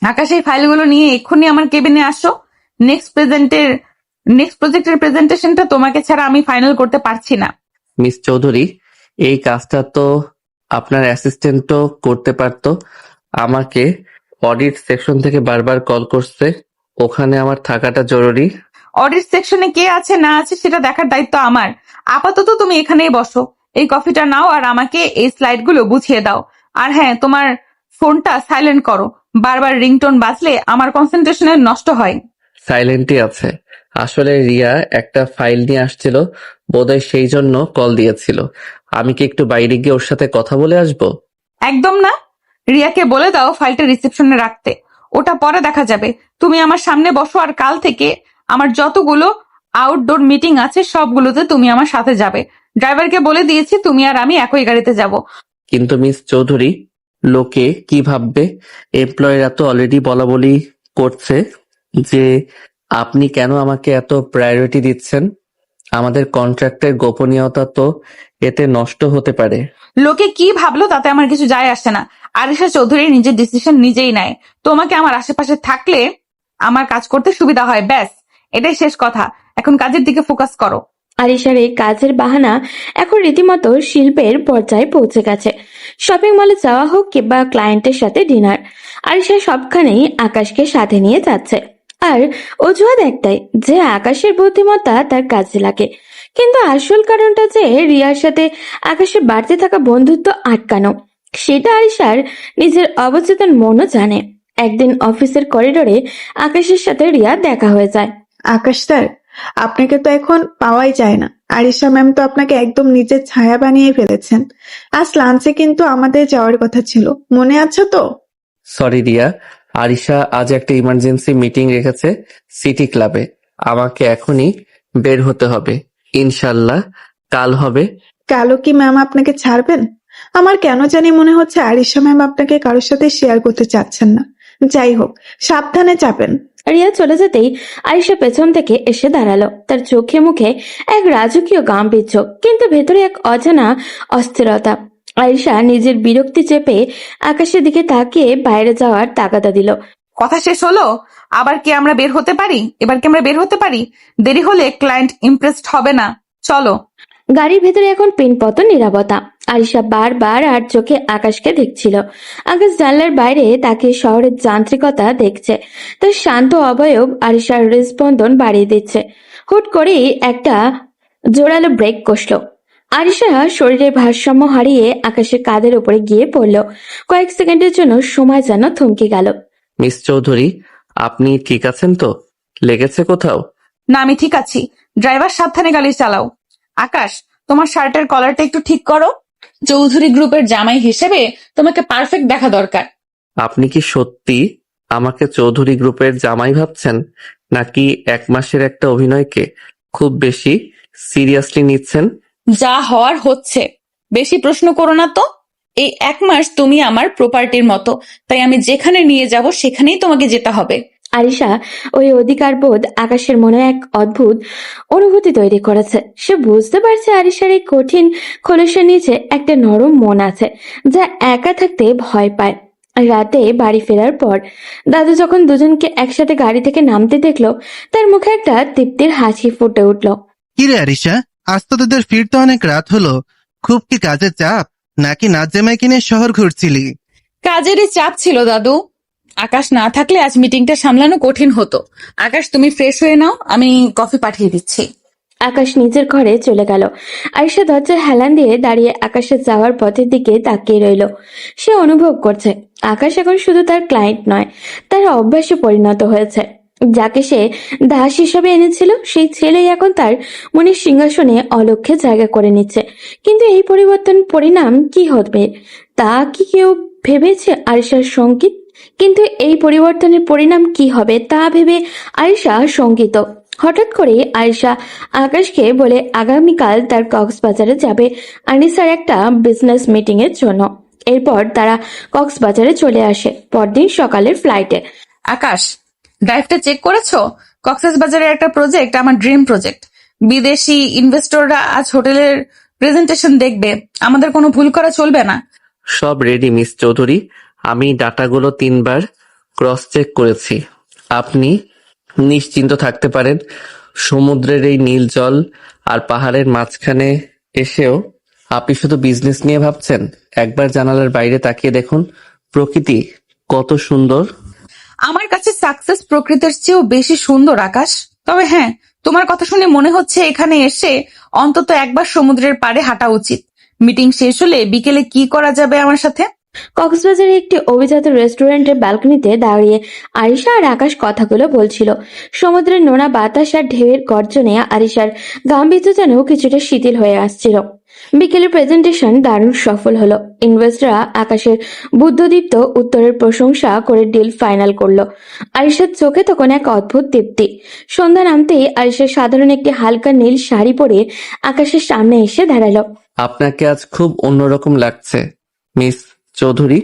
Speaker 1: আকাশ, এই ফাইলগুলো নিয়ে এক্ষুনি আমার কেবিনে আসো। নেক্সট প্রজেক্টের প্রেজেন্টেশনটা তোমাকে ছাড়া আমি ফাইনাল করতে পারছি না।
Speaker 4: মিস চৌধুরী, এই কাজটা তো আপনার অ্যাসিস্ট্যান্টও করতে পারতো। আমাকে অডিট সেকশন থেকে বারবার কল করছে, ওখানে আমার থাকাটা জরুরি।
Speaker 1: অডিট সেকশনে কে আছে না আছে সেটা দেখার দায়িত্ব আমার। আপাতত তুমি এখানেই বসো, এই কফিটা নাও আর আমাকে এই স্লাইডগুলো বুঝিয়ে দাও। আর হ্যাঁ, তোমার ফোনটা সাইলেন্ট করো। বারবার রিংটোন বাজলে আমার কনসেন্ট্রেশনে নষ্ট হয়।
Speaker 4: সাইলেন্টই আছে। আসলে রিয়া একটা ফাইল নিয়ে আসছিল, বোধহয় সেই জন্য কল দিয়েছিল। আমি কি একটু বাইরে গিয়ে ওর সাথে কথা বলে আসবো?
Speaker 1: একদম না, রিয়াকে বলে দাও ফাইলটা রিসেপশনে রাখতে। ওটা পরে দেখা যাবে। তুমি আমার সামনে বসো, আর কাল থেকে আমার যতগুলো আউটডোর মিটিং আছে সবগুলোতে তুমি আমার সাথে যাবে। ড্রাইভারকে বলে দিয়েছি তুমি আর আমি একই গাড়িতে যাব।
Speaker 4: কিন্তু মিস চৌধুরী, লোকে কি ভাববে? এমপ্লয়িরা তো অলরেডি বলাবলি করছে যে আপনি কেন আমাকে এত প্রায়োরিটি দিচ্ছেন। আমাদের কন্ট্রাক্টের গোপনীয়তা তো এতে নষ্ট হতে পারে।
Speaker 1: লোকে কি ভাবলো তাতে আমার কিছু যায় আসে না। আরিশা চৌধুরী নিজের ডিসিশন নিজেই নেয়। তোমাকে আমার আশেপাশে থাকলে আমার কাজ করতে সুবিধা হয়, ব্যাস এটাই শেষ কথা। এখন কাজের দিকে ফোকাস করো।
Speaker 3: আরিশার এই কাজের বাহানা এখন রীতিমতো শিল্পের পর্যায়ে পৌঁছে গেছে। শপিং মলে যাওয়া হোক কিংবা ক্লায়েন্টের সাথে ডিনার, আরিশা সবখানেই আকাশকে সাথে নিয়ে যাচ্ছে। আর অজুহাত একটাই, যে আকাশের বুদ্ধিমত্তা তার কাজে লাগে। কিন্তু আসল কারণটা যে রিয়ার সাথে আকাশের বাড়তে থাকা বন্ধুত্ব আটকানো। সেটা আরিশার নিজের অবচেতন মনও জানে। একদিন অফিসের করিডোরে আকাশের সাথে রিয়া দেখা হয়ে যায়।
Speaker 8: আকাশ স্যার, আপনাকে তো এখন পাওয়াই যায় না। আরিশা ম্যাম তো আপনাকে একদম নিজের ছায়া বানিয়ে ফেলেছেন। আজ লাঞ্চে কিন্তু আমাদের যাওয়ার কথা ছিল, মনে আছে তো?
Speaker 4: সরি রিয়া, আরিশা আজ একটা ইমার্জেন্সি মিটিং রেখেছে সিটি ক্লাবে। আমাকে এখনই বের হতে হবে। ইনশাল্লাহ কাল হবে।
Speaker 8: কালো কি ম্যাম আপনাকে ছাড়বেন? আমার কেন জানি মনে হচ্ছে আরিশা ম্যাম আপনাকে কারোর সাথে শেয়ার করতে চাচ্ছেন না। যাই হোক, সাবধানে যাবেন।
Speaker 3: রিয়া চলে যেতেই আরিশা পেছন থেকে এসে দাঁড়ালো। তার চোখে মুখে এক রাজকীয় গাম্ভীর্য, কিন্তু ভেতরে এক অজানা অস্থিরতা। আরিশা নিজের বিরক্তি চেপে আকাশের দিকে তাকিয়ে বাইরে যাওয়ার তাগাদা দিল।
Speaker 1: কথা শেষ হলো? আবার কি আমরা বের হতে পারি? এবার কি আমরা বের হতে পারি? দেরি হলে ক্লায়েন্ট ইমপ্রেসড হবে না। চলো।
Speaker 3: গাড়ির ভেতরে এখন পিনপতন নীরবতা। আরিশা বারবার আর চোখে আকাশকে দেখছিল। আকাশ জানলার বাইরে তাকে শহরের যান্ত্রিকতা দেখছে। তার শান্ত অবয়ব আরিশার হৃদস্পন্দন বাড়িয়ে দিচ্ছে। হুট করেই একটা জোরালো ব্রেক কষল। আরিশা শরীরের ভারসাম্য হারিয়ে আকাশের কাঁধের উপরে গিয়ে পড়ল। কয়েক সেকেন্ডের জন্য সময় যেন থমকে গেল।
Speaker 4: মিস চৌধুরী, আপনি ঠিক আছেন তো? লেগেছে কোথাও?
Speaker 1: না, আমি ঠিক আছি। ড্রাইভার সাবধানে গাড়ি চালাও। আকাশ, তোমার শার্টের কলারটা একটু ঠিক করো। চৌধুরী গ্রুপের জামাই হিসেবে তোমাকে পারফেক্ট দেখা দরকার।
Speaker 4: আপনি কি সত্যি আমাকে চৌধুরী গ্রুপের জামাই ভাবছেন, নাকি 1 মাসের একটা অভিনয়কে খুব বেশি সিরিয়াসলি নিচ্ছেন?
Speaker 1: যা হওয়ার হচ্ছে, বেশি প্রশ্ন করো না তো। এই 1 মাস তুমি আমার প্রপার্টির মতো, তাই আমি যেখানে নিয়ে যাব সেখানেই তোমাকে যেতে হবে।
Speaker 3: আরিশা ওই অধিকারবোধ আকাশের মনে এক অদ্ভুত অনুভূতি তৈরি করেছে। সে বুঝতে পারছে আরিশার এই কঠিন খোলসের নিচে একটা নরম মন আছে, যা একা থাকতে ভয় পায়। রাতে বাড়ি ফেরার পর দাদু যখন দুজনকে একসাথে গাড়ি থেকে নামতে দেখলো, তার মুখে একটা তৃপ্তির হাসি ফুটে উঠল।
Speaker 6: কিরে আরিশা, আজ তো তোদের ফিরতে অনেক রাত হলো। খুব কি কাজের চাপ, নাকি নাচ জামাই কিনে শহর ঘুরছিলি?
Speaker 1: কাজেরই চাপ ছিল দাদু। আকাশ না থাকলে আজ মিটিংটা সামলানো কঠিন হতো। আকাশ, তুমি ফ্রেশ হয়ে নাও, আমি কফি পাঠিয়ে দিচ্ছি।
Speaker 3: আকাশ নিজের ঘরে চলে গেল। আরিশা দরজার হেলান দিয়ে দাঁড়িয়ে আকাশের যাওয়ার পথের দিকে তাকিয়ে রইল। সে অনুভব করছে আকাশ এখন শুধু তার ক্লায়েন্ট নয়, তার অভ্যাসে পরিণত হয়েছে। যাকে সে দাস হিসেবে এনেছিল, সেই ছেলেই এখন তার মনের সিংহাসনে অলক্ষ্যে জায়গা করে নিচ্ছে। কিন্তু এই পরিবর্তন পরিণাম কি হবে তা কি কেউ ভেবেছে? আরিশার সঙ্গীত কিন্তু এই পরিবর্তনের পরিণাম কি হবে তা ভেবে আরিশা শঙ্কিত। হঠাৎ করে আয়েশা আকাশকে বলে আগামীকাল তার কক্সবাজারে যাবে আনিসার একটা বিজনেস মিটিং এর জন্য। এরপর তারা কক্সবাজারে চলে আসে পরদিন সকালের ফ্লাইটে।
Speaker 1: আকাশ, ড্রাইভটা চেক করেছো? কক্সবাজারের একটা প্রজেক্ট, আমার ড্রিম প্রজেক্ট। বিদেশি ইনভেস্টররা আজ হোটেলের প্রেজেন্টেশন দেখবে। আমাদের কোনো ভুল করা চলবে না।
Speaker 4: সব রেডি মিস চৌধুরী। আমি ডাটাগুলো 3 বার ক্রস চেক করেছি। আপনি নিশ্চিন্ত থাকতে পারেন। সমুদ্রের এই নীল জল আর পাহাড়ের মাঝখানে এসেও আপনি শুধু বিজনেস নিয়ে ভাবছেন? একবার জানালার বাইরে তাকিয়ে দেখুন, প্রকৃতি কত সুন্দর।
Speaker 1: আমার কাছে সাকসেস প্রকৃতির চেয়েও বেশি সুন্দর আকাশ। তবে হ্যাঁ, তোমার কথা শুনে মনে হচ্ছে এখানে এসে অন্তত একবার সমুদ্রের পাড়ে হাঁটা উচিত। মিটিং শেষ হলে বিকেলে কি করা যাবে আমার সাথে?
Speaker 3: কক্সবাজারে একটি অভিজাত রেস্টুরেন্টের ব্যালকনিতে দাঁড়িয়ে আরিশা আর আকাশ কথাগুলো বলছিল। সমুদ্রের নোনা বাতাস আর ঢেউয়ের গর্জনে আরিশার গাম্ভীর্য যেন কিছুটা শিথিল হয়ে আসছিল। বিকেলের প্রেজেন্টেশন দারুণ সফল হলো। ইনভেস্টররা আকাশের বুদ্ধদীপ্ত উত্তরের প্রশংসা করে ডিল ফাইনাল করলো। আরিশার চোখে তখন এক অদ্ভুত তৃপ্তি। সন্ধ্যা নামতেই আরিশা সাধারণ একটি হালকা নীল শাড়ি পরে আকাশের সামনে এসে দাঁড়ালো।
Speaker 4: আপনাকে আজ খুব অন্যরকম লাগছে মিস চৌধুরী।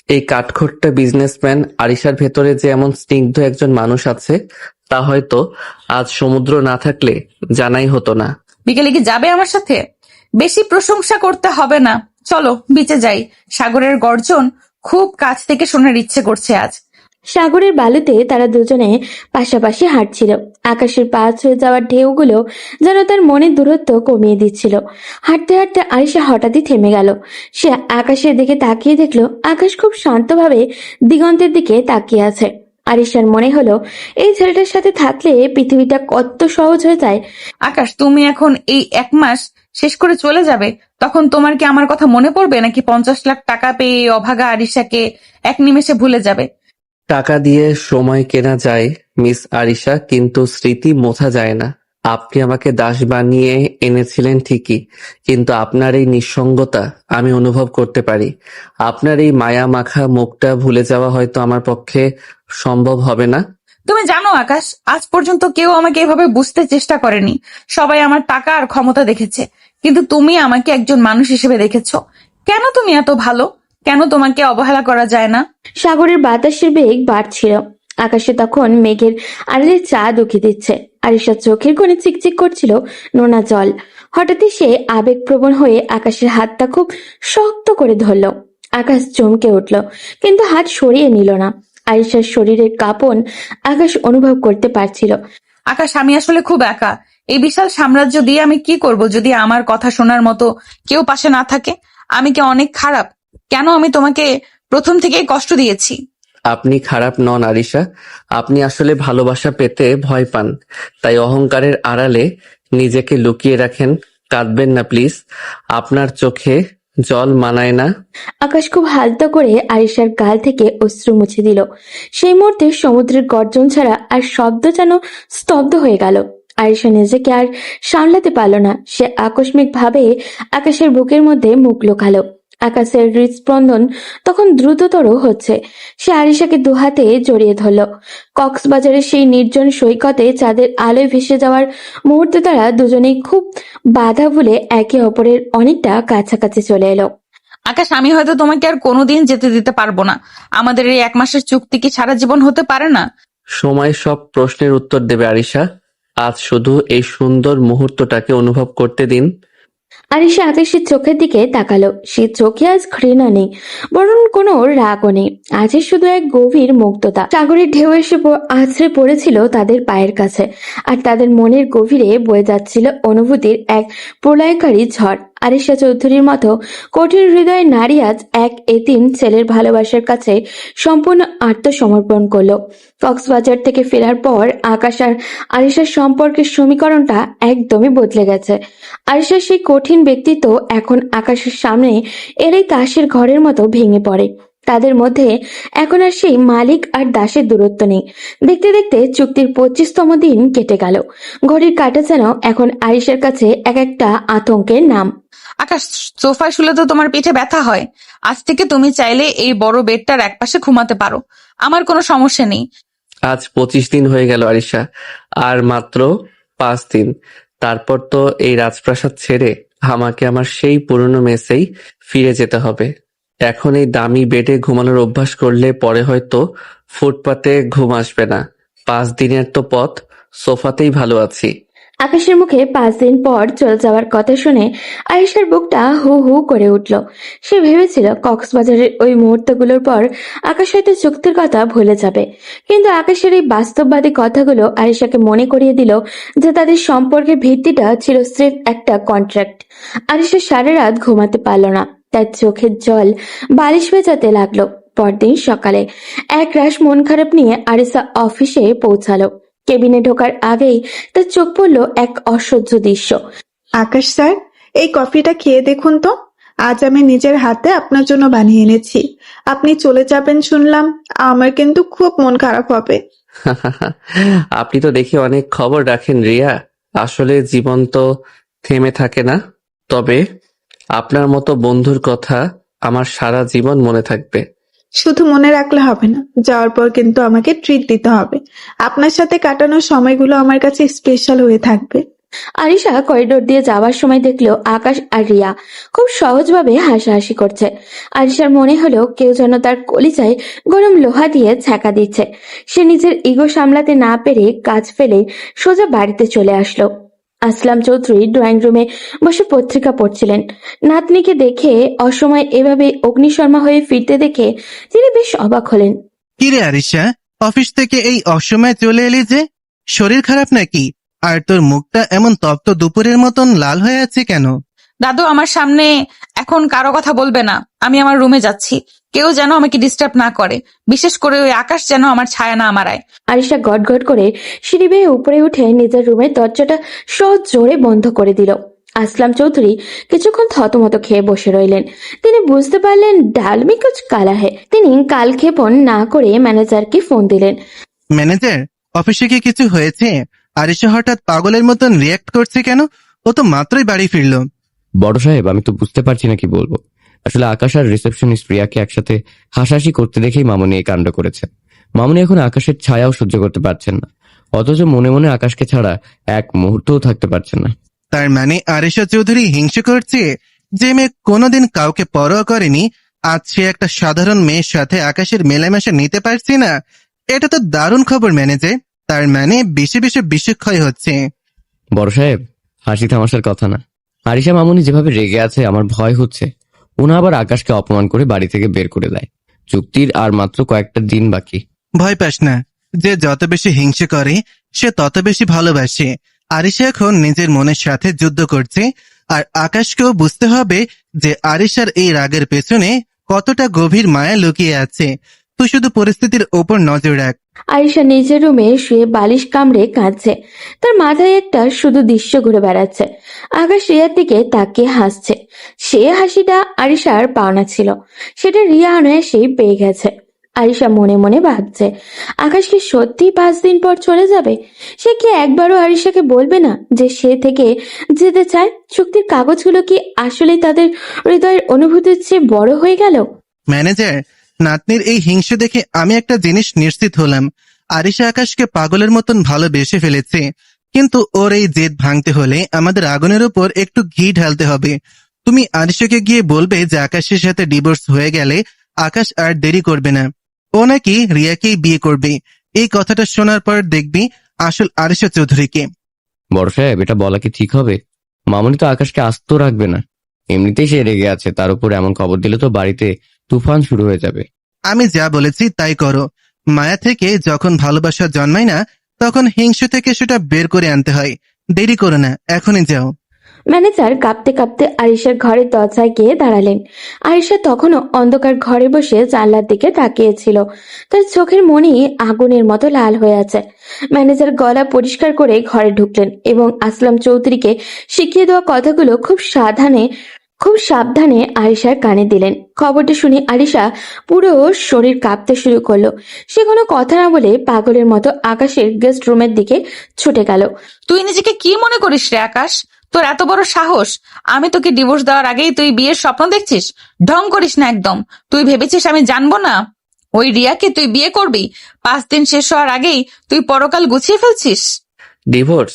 Speaker 4: এই কাঠখোট্টা বিজনেসম্যান আরিশার ভেতরে যে এমন স্নিগ্ধ একজন মানুষ আছে, তা হয়তো আজ সমুদ্র না থাকলে জানাই হতো না।
Speaker 1: বিকেলে কি যাবে আমার সাথে? বেশি প্রশংসা করতে হবে না, চলো বিচে যাই। সাগরের গর্জন খুব কাছ থেকে শোনার ইচ্ছে করছে আজ।
Speaker 3: সাগরের বালুতে তারা দুজনে পাশাপাশি হাঁটছিল। আকাশের পা ছুঁয়ে যাওয়ার ঢেউগুলো যেন তার মনের দূরত্ব কমিয়ে দিচ্ছিল। হাঁটতে হাঁটতে আরিশা হঠাৎই থেমে গেল। সে আকাশের দিকে তাকিয়ে দেখলো আকাশ খুব শান্তভাবে দিগন্তের দিকে তাকিয়ে আছে। আরিশার মনে হলো এই ছেলেটার সাথে থাকলে পৃথিবীটা কত সহজ হয়ে যায়।
Speaker 1: আকাশ, তুমি এখন এই 1 মাস শেষ করে চলে যাবে, তখন তোমার কি আমার কথা মনে পড়বে নাকি 50 লাখ টাকা পেয়ে এই অভাগা আরিশাকে এক নিমেষে ভুলে যাবে?
Speaker 4: টাকা দিয়ে সময় কেনা যায় মিস আরিশা, কিন্তু স্মৃতি মোছা যায় না। আপনি আমাকে দাস বানিয়ে এনেছিলেন ঠিকই, কিন্তু আপনার এই নিঃসঙ্গতা আমি অনুভব করতে পারি। আপনার এই মায়া মাখা মুখটা ভুলে যাওয়া হয়তো আমার পক্ষে সম্ভব হবে না।
Speaker 1: তুমি জানো আকাশ, আজ পর্যন্ত কেউ আমাকে এভাবে বুঝতে চেষ্টা করেনি। সবাই আমার টাকা আর ক্ষমতা দেখেছে, কিন্তু তুমি আমাকে একজন মানুষ হিসেবে দেখেছো। কেন তুমি এত ভালো? কেন তোমাকে অবহেলা করা যায় না?
Speaker 3: সাগরের বাতাসের বেগ বাড়ছিল। আকাশে তখন মেঘের আড়ালে চাঁদ উঁকি দিচ্ছে। আরিশার চোখের কোণে চিকচিক করছিল নোনা জল। হঠাৎই সে আবেগপ্রবণ হয়ে আকাশের হাতটা খুব শক্ত করে ধরল। আকাশ চমকে উঠল, কিন্তু হাত সরিয়ে নিল না। আরিশার শরীরের কাঁপন আকাশ অনুভব করতে পারছিল।
Speaker 1: আকাশ, আমি আসলে খুব একা। এই বিশাল সাম্রাজ্য দিয়ে আমি কি করব যদি আমার কথা শোনার মতো কেউ পাশে না থাকে? আমি কি অনেক খারাপ? কেন আমি তোমাকে প্রথম থেকেই কষ্ট দিয়েছি?
Speaker 4: আপনি খারাপ নন আরিশা, আপনি আসলে ভালোবাসা পেতে ভয় পান, তাই অহংকারের আড়ালে নিজেকে লুকিয়ে রাখেন। কাঁদবেন না প্লিজ, আপনার চোখে জল মানায় না।
Speaker 3: আকাশ খুব হালকা করে আরিশার গাল থেকে অশ্রু মুছে দিল। সেই মুহূর্তে সমুদ্রের গর্জন ছাড়া আর শব্দ যেন স্তব্ধ হয়ে গেল। আরিশা নিজেকে আর সামলাতে পারল না। সে আকস্মিক ভাবে আকাশের বুকের মধ্যে মুখ লুকালো। আকাশের হৃদস্পন্দন তখন দ্রুততর হচ্ছে। সে আরিশাকে দুহাতে জড়িয়ে ধরল। কক্সবাজারের সেই নির্জন সৈকতে চাঁদের আলোয় ভেসে যাওয়ার মুহূর্তে তারা দুজনেই খুব বাধা ভুলে একে অপরের অনেকটা কাছাকাছি চলে এলো।
Speaker 1: আকাশ, আমি হয়তো তোমাকে আর কোনোদিন যেতে দিতে পারবো না। আমাদের এই 1 মাসের চুক্তি কি সারা জীবন হতে পারে না?
Speaker 4: সময় সব প্রশ্নের উত্তর দেবে আরিশা, আজ শুধু এই সুন্দর মুহূর্তটাকে অনুভব করতে দিন।
Speaker 3: আরিশা আকাশের চোখের দিকে তাকালো। সে চোখে আজ ঘৃণা নেই, বরং কোনো রাগও নেই। আজ শুধু এক গভীর মুগ্ধতা। সাগরের ঢেউ এসে আছড়ে পড়েছিল তাদের পায়ের কাছে, আর তাদের মনের গভীরে বয়ে যাচ্ছিল অনুভূতির এক প্রলয়কারী ঝড়। আরিশা চৌধুরীর মতো কঠিন হৃদয়ের নারী আজ এক এতিম ছেলের ভালোবাসার কাছে সম্পূর্ণ আত্মসমর্পণ করলো। কক্সবাজার থেকে ফেরার পর আকাশ আর আরিশার সম্পর্কের সমীকরণটা একদমই বদলে গেছে। আরিশার সেই কঠিন ব্যক্তিত্ব এখন আকাশের সামনে এলেই তাসের ঘরের মতো ভেঙে পড়ে। তাদের মধ্যে এখন আর সেই মালিক আর দাসের দূরত্ব নেই। দেখতে দেখতে চুক্তির 25তম দিন কেটে গেল। ঘড়ির কাঁটা যেন এখন আরিশার কাছে এক একটা আতঙ্কের নাম।
Speaker 1: আকাশ, সোফায় শুলে তো তোমার পিঠে ব্যথা হয়। আজ থেকে তুমি চাইলে এই বড় বেডটার একপাশে ঘুমাতে পারো, আমার কোনো সমস্যা নেই।
Speaker 4: আজ 25 দিন হয়ে গেল আরিশা, আর মাত্র 5 দিন, তারপর তো এই রাজপ্রাসাদ ছেড়ে আমাকে আমার সেই পুরনো মেসেই ফিরে যেতে হবে। এখন এই দামি বেডে ঘুমানোর অভ্যাস করলে পরে হয়তো ফুটপাতে ঘুম আসবে না। 5 দিনের তো পথ, সোফাতেই ভালো আছি।
Speaker 3: আকাশের মুখে 5 দিন পর চলে যাওয়ার কথা শুনে আয়েশার বুকটা হু হু করে উঠল। সে ভেবেছিল কক্সবাজারের ওই মুহূর্তগুলোর পর আকাশ হয়তো চুক্তির কথা ভুলে যাবে, কিন্তু আকাশের এই বাস্তববাদী কথাগুলো আয়েশাকে মনে করিয়ে দিল যে তাদের সম্পর্কের ভিত্তিটা ছিল স্রেফ একটা কন্ট্রাক্ট। আয়েশা সারা রাত ঘুমাতে পারল না, তার চোখের জল বালিশ ভেজাতে লাগলো। পরদিন সকালে এক রাশ মন খারাপ নিয়ে আরিসা অফিসে পৌঁছালো। কেবিনে ঢোকার আগেই তার চোখ পড়ল এক অসহ্য দৃশ্য।
Speaker 8: আকাশ স্যার, এই কফিটা খেয়ে দেখুন তো। আজ আমি নিজের হাতে আপনার জন্য বানিয়ে এনেছি। আপনি চলে যাবেন শুনলাম, আমার কিন্তু খুব মন খারাপ হবে।
Speaker 4: আপনি তো দেখি অনেক খবর রাখেন রিয়া। আসলে জীবন তো থেমে থাকে না, তবে আপনার মতো বন্ধুর কথা আমার সারা জীবন মনে থাকবে।
Speaker 8: শুধু মনে রাখলে হবে না, যাওয়ার পর কিন্তু আমাকে ট্রিট দিতে হবে। আপনার সাথে কাটানোর সময়গুলো আমার কাছে স্পেশাল হয়ে থাকবে।
Speaker 3: আরিশা করিডোর দিয়ে যাওয়ার সময় দেখলো আকাশ আর রিয়া খুব সহজভাবে হাসাহাসি করছে। আরিশার মনে হলো কেউ যেন তার কলিজায় গরম লোহা দিয়ে ছ্যাঁকা দিচ্ছে। সে নিজের ইগো সামলাতে না পেরে কাজ ফেলে সোজা বাড়িতে চলে আসলো। আসলাম চৌধুরী ড্রয়িং রুমে বসে পত্রিকা পড়ছিলেন। নাতনিকে দেখে অসময়ে এভাবে অগ্নিশর্মা হয়ে ফিরতে দেখে তিনি বেশ অবাক হলেন।
Speaker 6: কিরে আরিশা, অফিস থেকে এই অসময়ে চলে এলি যে? শরীর খারাপ নাকি? আর তোর মুখটা এমন তপ্ত দুপুরের মতন লাল হয়ে আছে কেন?
Speaker 1: দাদু, আমার সামনে এখন কারো কথা বলবে না। আমি আমার রুমে যাচ্ছি, কেউ যেন আমাকে ডিস্টার্ব না করে, বিশেষ করে ওই আকাশ যেন আমার ছায়া না মারায়।
Speaker 3: আরিশা গটগট করে সিঁড়ি বেয়ে উপরে উঠে নিজের রুমের দরজাটা সহজ জোরে বন্ধ করে দিল। আসলাম চৌধুরী কিছুক্ষণ থতমত খেয়ে বসে রইলেন। তিনি বুঝতে পারলেন ডাল মে কুছ কালা হে। তিনি কালক্ষেপণ না করে ম্যানেজারকে ফোন দিলেন।
Speaker 6: ম্যানেজার, অফিসে কি কিছু হয়েছে? আরিশা হঠাৎ পাগলের মতন রিয়াক্ট করছে কেন? ও তো মাত্রই বাড়ি ফিরলো।
Speaker 2: বড় সাহেব, আমি তো বুঝতে পারছি না কি বলবো। আসলে আকাশ আর রিসেপশনিস্ট প্রিয়াকে একসাথে হাসাহাসি করতে দেখেই মামুনি এই কাণ্ড করেছে। মামুনি এখন আকাশের ছায়াও সহ্য করতে পারছেন না, অথচ মনে মনে আকাশকে ছাড়া এক মুহূর্তও থাকতে পারছেন না।
Speaker 6: তার মানে আরিশা চৌধুরী হিংসে করছে? যে মেয়ে কোনোদিন কাউকে পরোয়া করেনি, আজ সে একটা সাধারণ মেয়ের সাথে আকাশের মেলামেশা নিতে পারছে না। এটা তো দারুণ খবর ম্যানেজার। তার মানে বেশি বেশি বিশ্বক্ষয় হচ্ছে।
Speaker 2: বড় সাহেব, হাসি তামাশার কথা না। আরিশা মামুনি যেভাবে রেগে আছে, আমার ভয় হচ্ছে ওনা আবার আকাশকে অপমান করে বাড়ি থেকে বের করে দেয়। চুক্তির আর মাত্র কয়েকটা দিন বাকি।
Speaker 6: ভয় পাস না, যে যত বেশি হিংসে করে সে তত বেশি ভালোবাসে। আরিশা এখন নিজের মনের সাথে যুদ্ধ করছে, আর আকাশকেও বুঝতে হবে যে আরিশার এই রাগের পেছনে কতটা গভীর মায়া লুকিয়ে আছে। তুই শুধু পরিস্থিতির ওপর নজর রাখ।
Speaker 3: আরিশা নিজের রুমে শুয়ে বালিশ কামড়ে কাঁদছে। তার মাথায় একটা শুধু দৃশ্য ঘুরে বেড়াচ্ছে। আকাশ রিয়ার দিকে তাকিয়ে হাসছে। সে হাসিটা আরিশার পাওনা ছিল, সেটা রিয়া অনায়াসেই পেয়ে গেছে। আরিশা মনে মনে ভাবছে, আকাশ কি সত্যি 5 দিন পর চলে যাবে? সে কি একবারও আরিশাকে বলবে না যে সে থেকে যেতে চায়? চুক্তির কাগজগুলো কি আসলেই তাদের হৃদয়ের অনুভূতির চেয়ে বড় হয়ে গেল?
Speaker 6: ম্যানেজার, নাতনির এই হিংসে দেখে আমি একটা জিনিস নিশ্চিত হলাম। আরিশা আকাশকে পাগলের মতন ভালোবেসে ফেলেছে, কিন্তু ওর এই জেদ ভাঙতে হলে আমাদের আগুনের উপর একটু ঘি ঢালতে হবে। তুমি আরিশাকে গিয়ে বলবে যে আকাশের সাথে ডিভোর্স হয়ে গেলে আকাশ আর দেরি করবে না। ও নাকি রিয়াকেই বিয়ে করবে। এই কথাটা শোনার পর দেখবি আসল আরিশা চৌধুরীকে।
Speaker 2: বড় সাহেব, এটা বলা কি ঠিক হবে? মামুনি তো আকাশকে আস্ত রাখবে না। এমনিতেই সে রেগে আছে, তার উপর এমন খবর দিলে তো বাড়িতে তুফান শুরু হয়ে যাবে।
Speaker 6: আমি যা বলেছি তাই করো। মায়া থেকে যখন ভালোবাসা জন্মায় না, তখন হিংসা থেকে সেটা বের করে আনতে হয়। দেরি করো না, এখনই যাও।
Speaker 3: ম্যানেজার কাঁপতে কাঁপতে আরিশার ঘরের দরজায় গিয়ে দাঁড়ালেন। আরিশা তখনও অন্ধকার ঘরে বসে জানলার দিকে তাকিয়েছিল। তার চোখের মনি আগুনের মতো লাল হয়ে আছে। ম্যানেজার গলা পরিষ্কার করে ঘরে ঢুকলেন এবং আসলাম চৌধুরীকে শিখিয়ে দেওয়া কথাগুলো খুব সাবধানে আরিশার কানে দিলেন। খবরটা শুনে আরিশা পুরো শরীর কাঁপতে শুরু করলো। সে কোনো কথা না বলে পাগলের মতো আকাশের গেস্ট রুমের দিকে ছুটে গেল।
Speaker 1: তুই নিজেকে কি মনে করিস রে আকাশ? তোর এত বড় সাহস! আমি তোকে ডিভোর্স দেওয়ার আগেই তুই বিয়ের স্বপ্ন দেখছিস? ঢং করিস না একদম। তুই ভেবেছিস আমি জানবো না? ওই রিয়াকে তুই বিয়ে করবি? 5 দিন শেষ হওয়ার আগেই তুই পরকাল গুছিয়ে ফেলছিস।
Speaker 4: ডিভোর্স?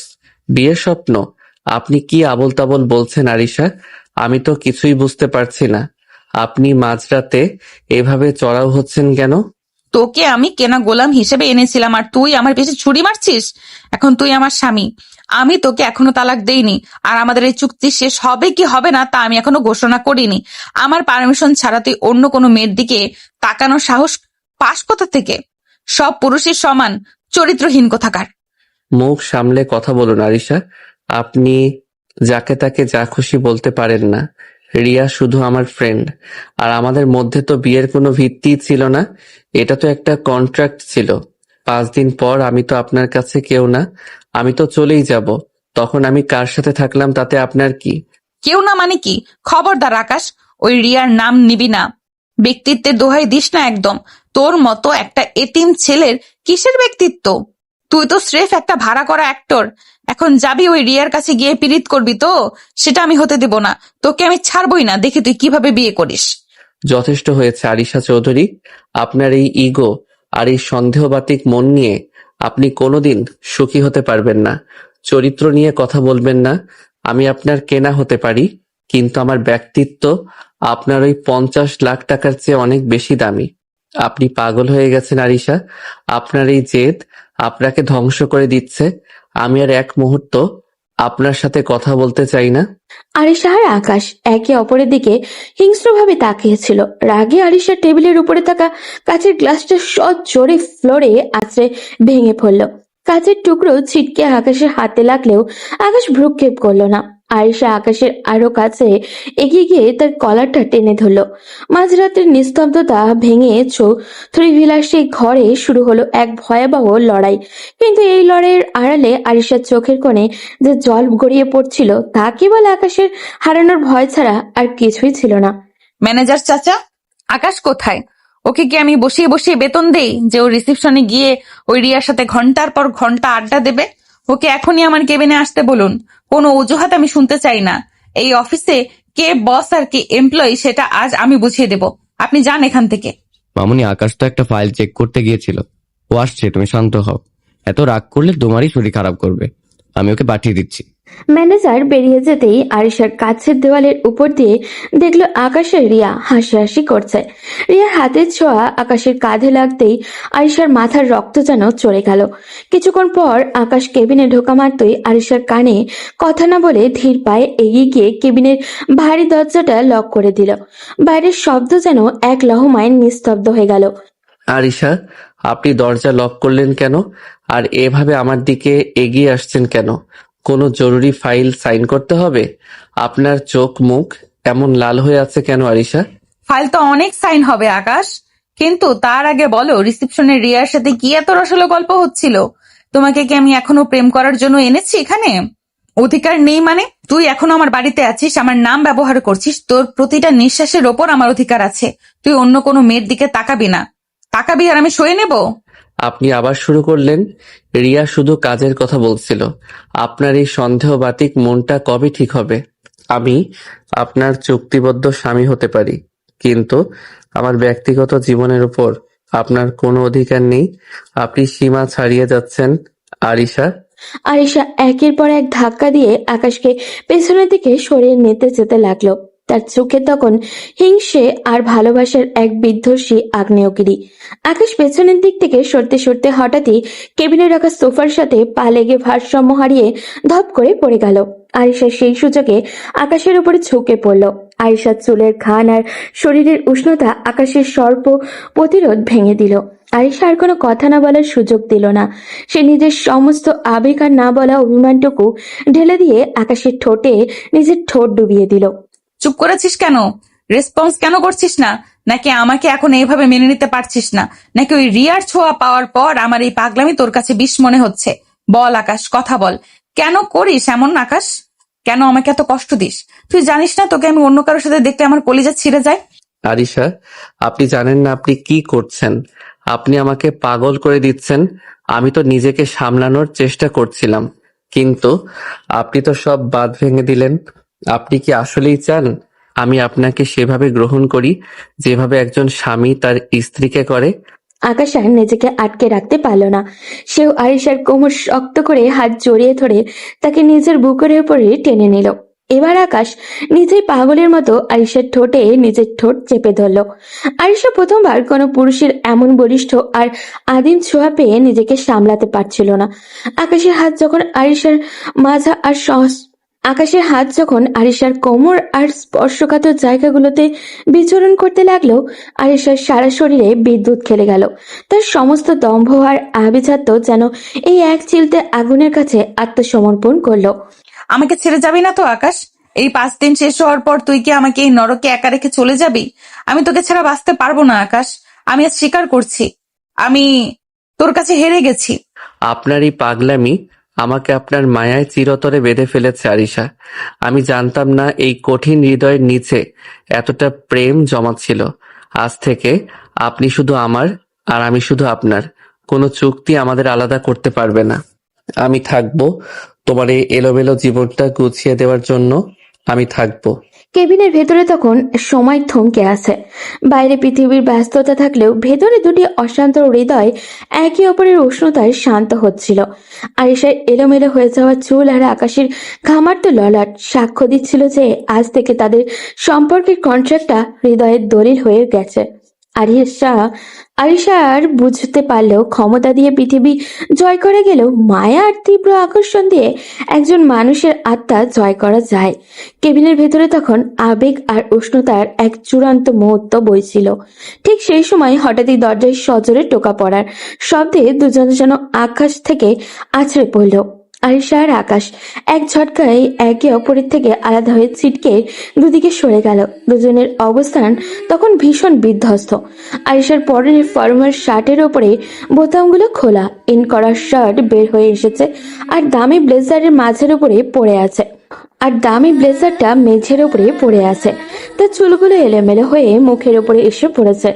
Speaker 4: বিয়ের স্বপ্ন? আপনি কি আবোল তাবোল বলছেন আরিশা? আমি তো কিছুই বুঝতে পারছি না। আপনি মাঝরাতে এভাবে চড়াও হচ্ছেন কেন?
Speaker 1: তোকে আমি কেনা গোলাম হিসেবে এনেছিলাম, আর তুই আমার পিছে ছুরি মারছিস। এখন তুই আমার স্বামী, আমি তোকে এখনো তালাক দেইনি। আর আমাদের এই চুক্তি শেষ হবে কি হবে না তা আমি এখনো ঘোষণা করিনি। আমার পারমিশন ছাড়া তুই অন্য কোনো মেয়ের দিকে তাকানোর সাহস পাস কোথা থেকে? সব পুরুষের সমান চরিত্রহীন কোথাকার।
Speaker 4: মুখ সামলে কথা বলুন আরিশা। আপনি যাকে তাকে যা খুশি বলতে পারেন না। রিয়া শুধু আমার ফ্রেন্ড, আর আমাদের মধ্যে তো বিয়ের কোনো ভিত্তি ছিল না। এটা তো একটা কন্ট্রাক্ট ছিল। 5 দিন পর আমি তো আপনার কাছে কেউ না, আমি তো চলেই যাব। তখন আমি কার সাথে থাকলাম তাতে আপনার কি?
Speaker 1: কেউ না মানে কি? খবরদার আকাশ, ওই রিয়ার নাম নিবি না। ব্যক্তিত্বের দোহাই দিস না একদম। তোর মতো একটা এতিম ছেলের কিসের ব্যক্তিত্ব? তুই তো স্রেফ একটা ভাড়া করা অ্যাক্টর। এখন যাবি ওই রিয়ার কাছে গিয়ে পীড়িত করবি তো? সেটা আমি হতে দেব না। তোকে আমি ছাড়বই না, দেখি তুই কিভাবে বিয়ে করিস।
Speaker 4: যথেষ্ট হয়েছে আরিশা চৌধুরী। আপনার এই ইগো আর এই সন্দেহবাতিক মন নিয়ে আপনি কোনোদিন সুখী হতে পারবেন না। চরিত্র নিয়ে কথা বলবেন না। আমি আপনার কেনা হতে পারি, কিন্তু আমার ব্যক্তিত্ব আপনার ওই 50 লাখ টাকার চেয়ে অনেক বেশি দামি। আপনি পাগল হয়ে গেছেন আরিশা। আপনার এই জেদ আপনাকে ধ্বংস করে দিচ্ছে। আমি আর এক মুহূর্ত আপনার সাথে কথা বলতে চাই না।
Speaker 3: আরিশা আর আকাশ একে অপরের দিকে হিংস্রভাবে তাকিয়েছিল। রাগে আরিশার টেবিলের উপরে থাকা কাচের গ্লাসটা সজোরে ফ্লোরে আছড়ে ভেঙে পড়ল। কাচের টুকরো ছিটকে আকাশের হাতে লাগলেও আকাশ ভ্রুক্ষেপ করল না। আরিশা আকাশের আরো কাছে এগিয়ে গিয়ে তার কলারটা টেনে ধরল। মাঝরাতের নিস্তব্ধতা ভেঙে বিলাসী ঘরে শুরু হলো এক ভয়াবহ লড়াই। কিন্তু এই লড়াইয়ের আড়ালে আরিশার চোখের কোণে যে জল গড়িয়ে পড়ছিল তা কেবল আকাশের হারানোর ভয় ছাড়া আর কিছুই ছিল না।
Speaker 1: ম্যানেজার চাচা, আকাশ কোথায়? ওকে কি আমি বসিয়ে বসিয়ে বেতন দেই যে ও রিসেপশনে গিয়ে ওই রিয়ার সাথে ঘন্টার পর ঘন্টা আড্ডা দেবে? ওকে এখনই আমার কেবিনে আসতে বলুন। কোনো অজুহাত আমি শুনতে চাই না। এই অফিসে কে বস আর কে এমপ্লয়ি সেটা আজ আমি বুঝিয়ে দেব। আপনি যান এখান থেকে।
Speaker 2: মামুনি, আকাশ তো একটা ফাইল চেক করতে গিয়েছিল, ও আসছে, তুমি শান্ত হও। এত রাগ করলে তোমারই শরীর খারাপ করবে। আমি ওকে পাঠিয়ে দিচ্ছি।
Speaker 3: ম্যানেজার বেরিয়ে যেতেই আরিশার কাছের দেওয়ালের উপর দিয়ে দেখলো আকাশের রিয়া হাসি করছে। রিয়ার হাতের ছোঁয়া আকাশের কাঁধে লাগতেই আরিশার মাথার রক্ত যেন চলে গেল। কিছুক্ষণ পর আকাশ কেবিনে ঢোকা মাত্রই আরিশার কানে কথা না বলে ধীর পায়ে এগিয়ে গিয়ে কেবিনের ভারী দরজাটা লক করে দিল। বাইরের শব্দ যেন এক লহমায় নিস্তব্ধ হয়ে গেল।
Speaker 4: আরিশা, আপনি দরজা লক করলেন কেন? আর এভাবে আমার দিকে এগিয়ে আসছেন কেন? কোনো জরুরি ফাইল সাইন করতে হবে? আপনার চোখ মুখ এমন লাল হয়ে আছে কেন আরিশা?
Speaker 1: ফাইল তো অনেক সাইন হবে আকাশ, কিন্তু তার আগে বলো রিসেপশনে রিয়ার সাথে কি এত রসলো গল্প হচ্ছিল? তোমাকে কি আমি এখনো প্রেম করার জন্য এনেছি এখানে? অধিকার নেই মানে? তুই এখনো আমার বাড়িতে আছিস, আমার নাম ব্যবহার করছিস, তোর প্রতিটা নিঃশ্বাসের ওপর আমার অধিকার আছে। তুই অন্য কোনো মেয়ের দিকে তাকাবি না। তাকাবি আর আমি সয়ে নেব?
Speaker 4: আপনি আবার শুরু করলেন। রিয়া শুধু কাজের কথা বলছিল। আপনার এই সন্দেহবাতিক মনটা কবে ঠিক হবে? আমি আপনার চুক্তিবদ্ধ স্বামী হতে পারি, কিন্তু আমার ব্যক্তিগত জীবনের উপর আপনার কোনো অধিকার নেই। আপনি সীমা ছাড়িয়ে যাচ্ছেন আরিশা।
Speaker 3: আরিশা একের পর এক ধাক্কা দিয়ে আকাশকে পেছনের দিকে সরিয়ে নিতে যেতে লাগলো। তার চোখে তখন হিংসে আর ভালোবাসার এক বিধ্বংসী আগ্নেয়গিরি। আকাশ পেছনের দিক থেকে সরতে সরতে হঠাৎই কেবিনে রাখা সোফার সাথে পা লেগে ভারসাম্য হারিয়ে ধপ করে পড়ে গেল। আরিশা সেই সুযোগে আকাশের উপরে ঝুঁকে পড়ল। আরিশার চুলের ঘান আর শরীরের উষ্ণতা আকাশের সর্প প্রতিরোধ ভেঙে দিল। আরিশা আর কোনো কথা না বলার সুযোগ দিল না। সে নিজের সমস্ত আবেগ আর না বলা অভিমানটুকু ঢেলে দিয়ে আকাশের ঠোঁটে নিজের ঠোঁট ডুবিয়ে দিল।
Speaker 1: চুপ করেছিস কেন? রেসপন্স কেন করছিস না? নাকি আমাকে এখন এইভাবে মেনে নিতে পারছিস না? নাকি ওই রিয়ার ছোঁয়া পাওয়ার পর আমার এই পাগলামি তোর কাছে বিষ মনে হচ্ছে? বল আকাশ, কথা বল। কেন করিস এমন আকাশ? কেন আমাকে এত কষ্ট দিস? তুই জানিস না তোকে আমি অন্য কারোর সাথে দেখতে আমার কলিজা ছিঁড়ে যায়?
Speaker 4: আরিশা, আপনি জানেন না আপনি কি করছেন? আপনি আমাকে পাগল করে দিচ্ছেন। আমি তো নিজেকে সামলানোর চেষ্টা করছিলাম, কিন্তু আপনি তো সব বাঁধ ভেঙে দিলেন। আপনি কি আসলেই চান আমি আপনাকে সেভাবে গ্রহণ করি যেভাবে একজন স্বামী তার স্ত্রীকে করে?
Speaker 3: আকাশ আর নিজেকে আটকে রাখতে পারল না। সেও আরিশার কোমর শক্ত করে হাত জড়িয়ে ধরে তাকে নিজের বুকের উপরে টেনে নিল। এবার আকাশ নিজেই পাগলের মতো আরিশার ঠোঁটে নিজের ঠোঁট চেপে ধরল। আরিশা প্রথমবার কোনো পুরুষের এমন বলিষ্ঠ আর আদিম ছোঁয়া পেয়ে নিজেকে সামলাতে পারছিল না। আকাশের হাত যখন আরিশার কোমর আর স্পর্শকাতর জায়গাগুলোতে বিচরণ করতে লাগলো, আরিশার সারা শরীরে বিদ্যুৎ খেলে গেল। তার সমস্ত দম্ভ আর আভিজাত্য যেন এই এক চিলতে আগুনের কাছে আত্মসমর্পণ করলো।
Speaker 1: আমাকে ছেড়ে যাবি না তো আকাশ? এই 5 দিন শেষ হওয়ার পর তুই কি আমাকে এই নরকে একা রেখে চলে যাবি? আমি তোকে ছাড়া বাঁচতে পারবো না আকাশ। আমি আজ স্বীকার করছি, আমি তোর কাছে হেরে গেছি।
Speaker 4: আপনার এই পাগলামি আমাকে আপনার মায়ায় চিরতরে বেঁধে ফেলেছে আরিশা। আমি জানতাম না এই কঠিন হৃদয়ের নিচে এতটা প্রেম জমা ছিল। আজ থেকে আপনি শুধু আমার আর আমি শুধু আপনার। কোনো চুক্তি আমাদের আলাদা করতে পারবে না। আমি থাকবো তোমার এই এলোমেলো জীবনটা গুছিয়ে দেওয়ার জন্য। আমি থাকবো।
Speaker 3: কেবিনের ভেতরে তখন সময় থমকে আছে। বাইরে পৃথিবীর ব্যস্ততা থাকলেও ভেতরে দুটি অশান্ত হৃদয় একে অপরের উষ্ণতায় শান্ত হচ্ছিল। আরিশার এলোমেলো হয়ে যাওয়া চুল আর আকাশের ঘামার্ত ললাট সাক্ষ্য দিচ্ছিল যে আজ থেকে তাদের সম্পর্কের কন্ট্রাক্টটা হৃদয়ের দলিল হয়ে গেছে। আরিশা আর বুঝতে পারলেও ক্ষমতা দিয়ে পৃথিবী জয় করা গেলেও মায়া আর তীব্র আকর্ষণ দিয়ে একজন মানুষের আত্মা জয় করা যায়। কেবিনের ভেতরে তখন আবেগ আর উষ্ণতার এক চূড়ান্ত মুহূর্ত বইছিল। ঠিক সেই সময় হঠাৎই দরজায় সজোরে টোকা পড়ার শব্দে দুজন যেন আকাশ থেকে আছড়ে পড়ল। আরিশা আর আকাশ এক ঝটকায় একে অপরের থেকে আলাদা হয়ে ছিটকে দুদিকে সরে গেল। দুজনের অবস্থান তখন ভীষণ বিধ্বস্ত। আরিশার পরনের ফর্মাল শার্টের ওপরে বোতামগুলো খোলা, ইন করা শার্ট বের হয়ে এসেছে আর দামি ব্লেজারের মাঝের উপরে পড়ে আছে। মেঝের উপরে পড়ে আছে। তার চুলগুলো এলোমেলো হয়ে মুখের উপরে এসে পড়েছে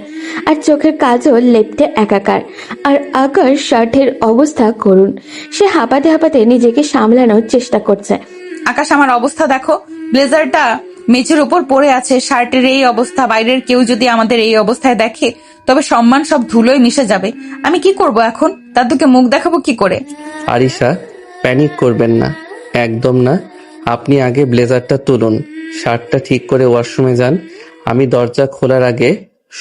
Speaker 3: আর চোখের কাজল লেপ্টে একাকার। আর আকাশ শার্টের অবস্থা করুন। সে হাঁপাতে হাঁপাতে নিজেকে সামলানোর চেষ্টা করছে।
Speaker 1: আকাশ, আমার অবস্থা দেখো, ব্লেজারটা মেঝের উপর পড়ে আছে, শার্টের এই অবস্থা। বাইরের কেউ যদি আমাদের এই অবস্থায় দেখে তবে সম্মান সব ধুলোয় মিশে যাবে। আমি কি করব এখন? দাদুকে মুখ দেখাবো কি করে?
Speaker 4: আরিশা, প্যানিক করবেন না, একদম না। আপনি আগে ব্লেজারটা তুলুন, শার্টটা ঠিক করে ওয়াশরুমে যান। আমি দরজা খোলার আগে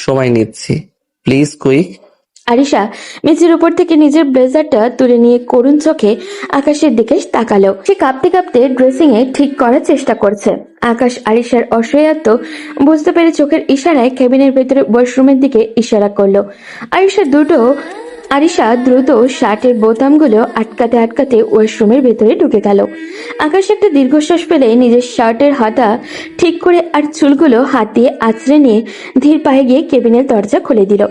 Speaker 4: সময় নিচ্ছি, প্লিজ কুইক।
Speaker 3: আরিশা মেঝের উপর থেকে নিজের ব্লেজারটা তুলে নিয়ে করুণ চোখে আকাশের দিকে তাকালো। সে কাঁপতে কাঁপতে ড্রেসিং এ ঠিক করার চেষ্টা করছে। আকাশ আরিশার অসহায়ত্ব বুঝতে পেরে চোখের ইশারায় কেবিনের ভেতরে ওয়াশরুমের দিকে ইশারা করলো। আরিশা দ্রুত শার্টের বোতামগুলো আটকাতে আটকাতে ওয়াশরুমের ভেতরে ঢুকে গেল। আকাশ একটা দীর্ঘশ্বাস ফেলে নিজের শার্টের হাতা ঠিক করে আর চুলগুলো হাত দিয়ে আঁচড়ে নিয়ে ধীর পায়ে গিয়ে কেবিনের দরজা খুলে দিল।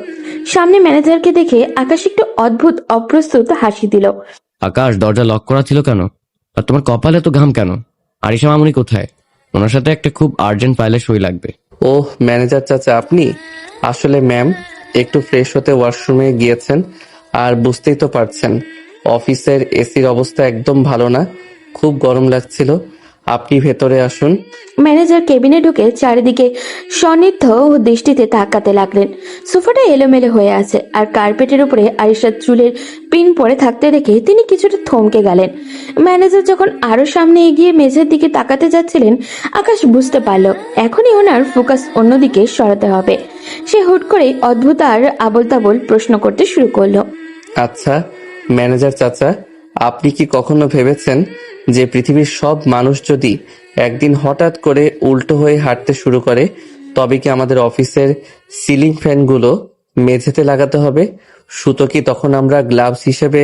Speaker 3: সামনে ম্যানেজারকে দেখে আকাশ একটু অদ্ভুত অপ্রস্তুত হাসি দিল।
Speaker 2: আকাশ, দরজা লক করা ছিল কেন? আর তোমার কপালে তো ঘাম কেন? আরিশা মামুনি কোথায়? ওনার সাথে একটা খুব আর্জেন্ট ফাইলে সই লাগবে।
Speaker 4: ওহ, ম্যানেজার চাচা আপনি? আসলে ম্যাম একটু ফ্রেশ হতে ওয়াশরুমে গিয়েছেন। আর বুঝতেই তো পারছেন অফিসের এসির অবস্থা একদম ভালো না, খুব গরম লাগছিল। আপনি ভেতরে আসুন।
Speaker 3: ম্যানেজার কেবিনে ঢুকে চারিদিকে সন্নিগ্ধ দৃষ্টিতে তাকাতে লাগলেন। সোফাটা এলোমেলো হয়ে আছে আর কার্পেটের উপরে আরিশার চুলের পিন পড়ে থাকতে দেখে তিনি কিছুটা থমকে গেলেন। ম্যানেজার যখন আরো সামনে এগিয়ে মেঝের দিকে তাকাতে যাচ্ছিলেন, আকাশ বুঝতে পারল এখনই ওনার ফোকাস অন্যদিকে সরাতে হবে। সে হুট করে অদ্ভুত আর আবল তাবল প্রশ্ন করতে শুরু করলো।
Speaker 4: আচ্ছা ম্যানেজার চাচা, আপনি কি কখনো ভেবেছেন যে পৃথিবীর সব মানুষ যদি একদিন হঠাৎ করে উল্টো হয়ে হাঁটতে শুরু করে, তবে কি আমাদের অফিসের সিলিং ফ্যানগুলো মেঝেতে লাগাতে হবে? সুতো কি তখন আমরা গ্লাভস হিসেবে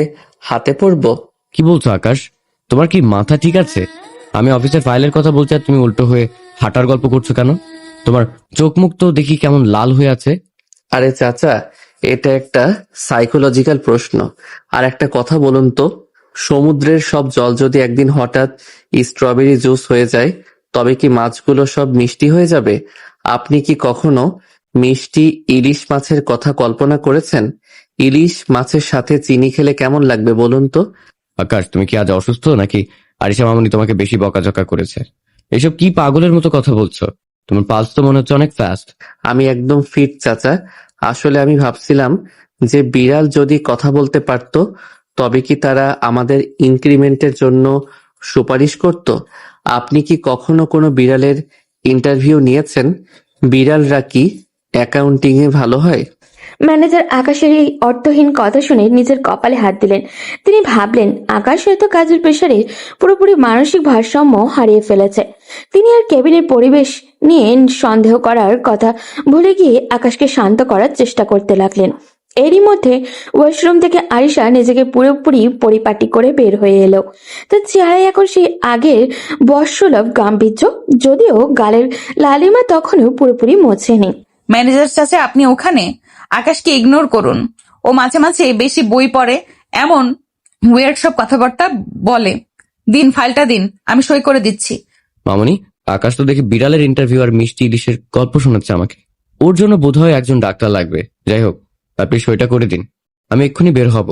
Speaker 4: হাতে পরবো?
Speaker 2: কি বলছো আকাশ? তোমার কি মাথা ঠিক আছে? আমি অফিসের ফাইলের কথা বলছি আর তুমি উল্টো হয়ে হাঁটার গল্প করছো কেন? তোমার চোখ মুখ তো দেখি কেমন লাল হয়ে আছে।
Speaker 4: আরে চাচা, এটা একটা সাইকোলজিক্যাল প্রশ্ন। আর একটা কথা বলুন তো, সমুদ্রের সব জল যদি একদিন হঠাৎ স্ট্রবেরি জুস হয়ে যায়, তবে কি মাছগুলো সব মিষ্টি হয়ে যাবে? আপনি কি কখনো মিষ্টি ইলিশ মাছের কথা কল্পনা করেছেন? ইলিশ মাছের সাথে চিনি খেলে কেমন লাগবে বলুন তো?
Speaker 2: আকাশ, তুমি কি আজ অসুস্থ নাকি আরিশা মামুনি তোমাকে বেশি বকাঝকা করেছে? এসব কি পাগলের মতো কথা বলছো? তোমার পালস তো মনে হচ্ছে অনেক ফাস্ট।
Speaker 4: আমি একদম ফিট চাচা। আসলে আমি ভাবছিলাম যে বিড়াল যদি কথা বলতে পারত, তবে কি তারা আমাদের ইনক্রিমেন্টের জন্য সুপারিশ করত? আপনি কি কখনো কোনো বিড়ালের ইন্টারভিউ নিয়েছেন? বিড়ালরা কি অ্যাকাউন্টিং এ ভালো হয়?
Speaker 3: ম্যানেজার আকাশের এই অর্থহীন কথা শুনে নিজের কপালে হাত দিলেন। তিনি ভাবলেন আকাশ হয়তো কাজের প্রেসারে পুরোপুরি মানসিক ভারসাম্য হারিয়ে ফেলেছে। তিনি আর কেবিনের পরিবেশ নিয়ে সন্দেহ করার কথা ভুলে গিয়ে আকাশকে শান্ত করার চেষ্টা করতে লাগলেন। এরই মধ্যে ওয়াশরুম থেকে আরিশা নিজেকে পুরোপুরি পরিপাটি করে বের হয়ে এলো। তার চেহারায় এখন সেই আগের বর্ষসুলভ গাম্ভীর্য, যদিও গালের লালিমা তখনও পুরোপুরি মোছেনি।
Speaker 1: ম্যানেজার চাচা, আপনি ওখানে? আকাশকে ইগনোর করুন। ও মাঝে মাঝে বেশি বই পড়ে, এমন ওয়েয়ার্ড সব কথাবার্তা বলে। দিন, ফাইলটা দিন, আমি সই করে দিচ্ছি।
Speaker 2: মামুনি, আকাশ তো দেখি বিড়ালের ইন্টারভিউ আর মিষ্টি ইলিশের গল্প শোনাচ্ছে আমাকে। ওর জন্য বোধহয় একজন ডাক্তার লাগবে। যাই হোক, আপনি সইটা করে দিন, আমি এক্ষুনি বের হব।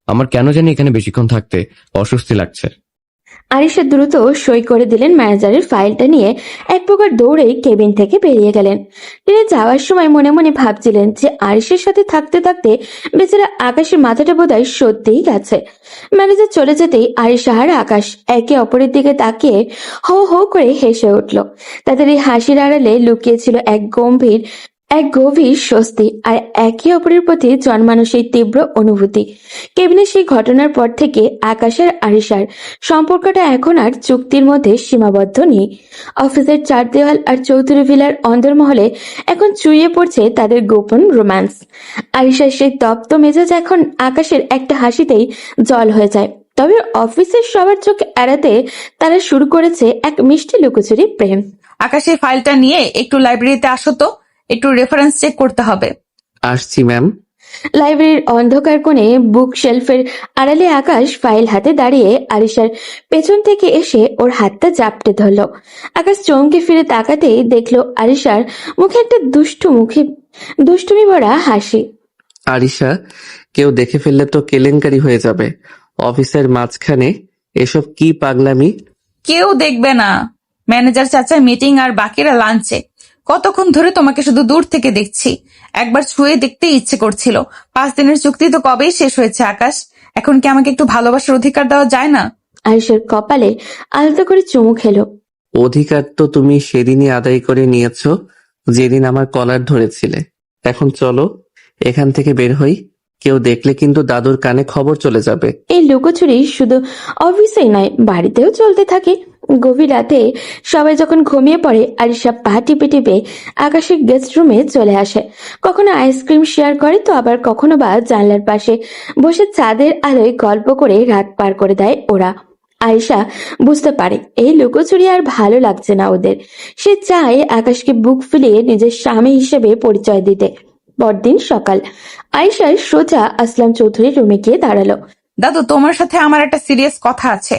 Speaker 2: আমার কেন জানি এখানে বেশিক্ষণ থাকতে অস্বস্তি লাগছে।
Speaker 3: আরিশা দ্রুত সই করে দিলেন। ম্যানেজারের ফাইলটা নিয়ে এক প্রকার দৌড়েই কেবিন থেকে বেরিয়ে গেলেন। তিনি যাওয়ার সময় মনে মনে ভাবছিলেন যে আরিশের সাথে থাকতে থাকতে বেচারা আকাশের মাথাটা বোধহয় সত্যিই গেছে। ম্যানেজার চলে যেতেই আরিশা আর আকাশ একে অপরের দিকে তাকিয়ে হো হো করে হেসে উঠল। তাদের এই হাসির আড়ালে লুকিয়েছিল এক গভীর স্বস্তি আর একে অপরের প্রতি জন্মানো সেই তীব্র অনুভূতি। কেবিনের সেই ঘটনার পর থেকে আকাশ আর আরিশার সম্পর্কটা এখন আর চুক্তির মধ্যে সীমাবদ্ধ নেই। অফিসের চার দেওয়াল আর চৌধুরী ভিলার অন্দরমহলে এখন চুইয়ে পড়ছে তাদের গোপন রোম্যান্স। আরিশার সেই তপ্ত মেজাজ এখন আকাশের একটা হাসিতেই জল হয়ে যায়। তবে অফিসের সবার চোখ এড়াতে তারা শুরু করেছে এক মিষ্টি লুকোচুরি প্রেম।
Speaker 1: আকাশ এই ফাইলটা নিয়ে একটু লাইব্রেরিতে আসো তো, একটু রেফারেন্স চেক করতে হবে।
Speaker 4: আসছি ম্যাম।
Speaker 3: লাইব্রেরির অন্ধকার কোণে বুক শেলফের আড়ালে আকাশ ফাইল হাতে দাঁড়িয়ে আরিশার পেছন থেকে এসে ওর হাতটা জাপটে ধরল। আকাশ চমকে ফিরে তাকাতেই দেখলো আরিশার মুখে একটা দুষ্টুমি ভরা হাসি।
Speaker 4: আরিশা, কেউ দেখে ফেললে তো কেলেঙ্কারি হয়ে যাবে। অফিসের মাঝখানে এসব কি পাগলামি?
Speaker 1: কেউ দেখবে না, ম্যানেজার চাচা মিটিং আর বাকিরা লাঞ্চে। কতক্ষণ ধরে তোমাকে শুধু দূর থেকে দেখছি, একবার ছুঁয়ে দেখতে ইচ্ছে করছিল। 5 দিনের চুক্তি তো কবেই শেষ হয়েছে আকাশ, এখন কি আমাকে একটু ভালোবাসার অধিকার দেওয়া যায় না?
Speaker 3: আরিশার কপালে আলতো করে চুমু খেলো।
Speaker 4: অধিকার তো তুমি সেদিনই আদায় করে নিয়েছো, যেদিন আমার কলার ধরেছিলে। এখন চলো এখান থেকে বের হই, কেউ দেখলে কিন্তু দাদুর কানে খবর চলে যাবে।
Speaker 3: এই লুকোচুরি শুধু অফিসেই নয়, বাড়িতেও চলতে থাকে। গভীর রাতে সবাই যখন ঘুমিয়ে পড়ে, আরিশা পা টিপে টিপে আকাশের গেস্ট রুমে চলে আসে। কখনো আইসক্রিম শেয়ার করে, তো আবার কখনো বা জানলার পাশে বসে চাঁদের আলোয় গল্প করে রাত পার করে দেয় ওরা। আয়েশা বুঝতে পারে এই লুকোচুরি আর ভালো লাগছে না ওদের। সে চায় আকাশকে বুক ফুলিয়ে নিজের স্বামী হিসেবে পরিচয় দিতে। পরদিন সকাল, আয়েশার সোজা আসলাম চৌধুরীর রুমে গিয়ে দাঁড়ালো।
Speaker 1: দাদু, তোমার সাথে আমার একটা সিরিয়াস কথা আছে।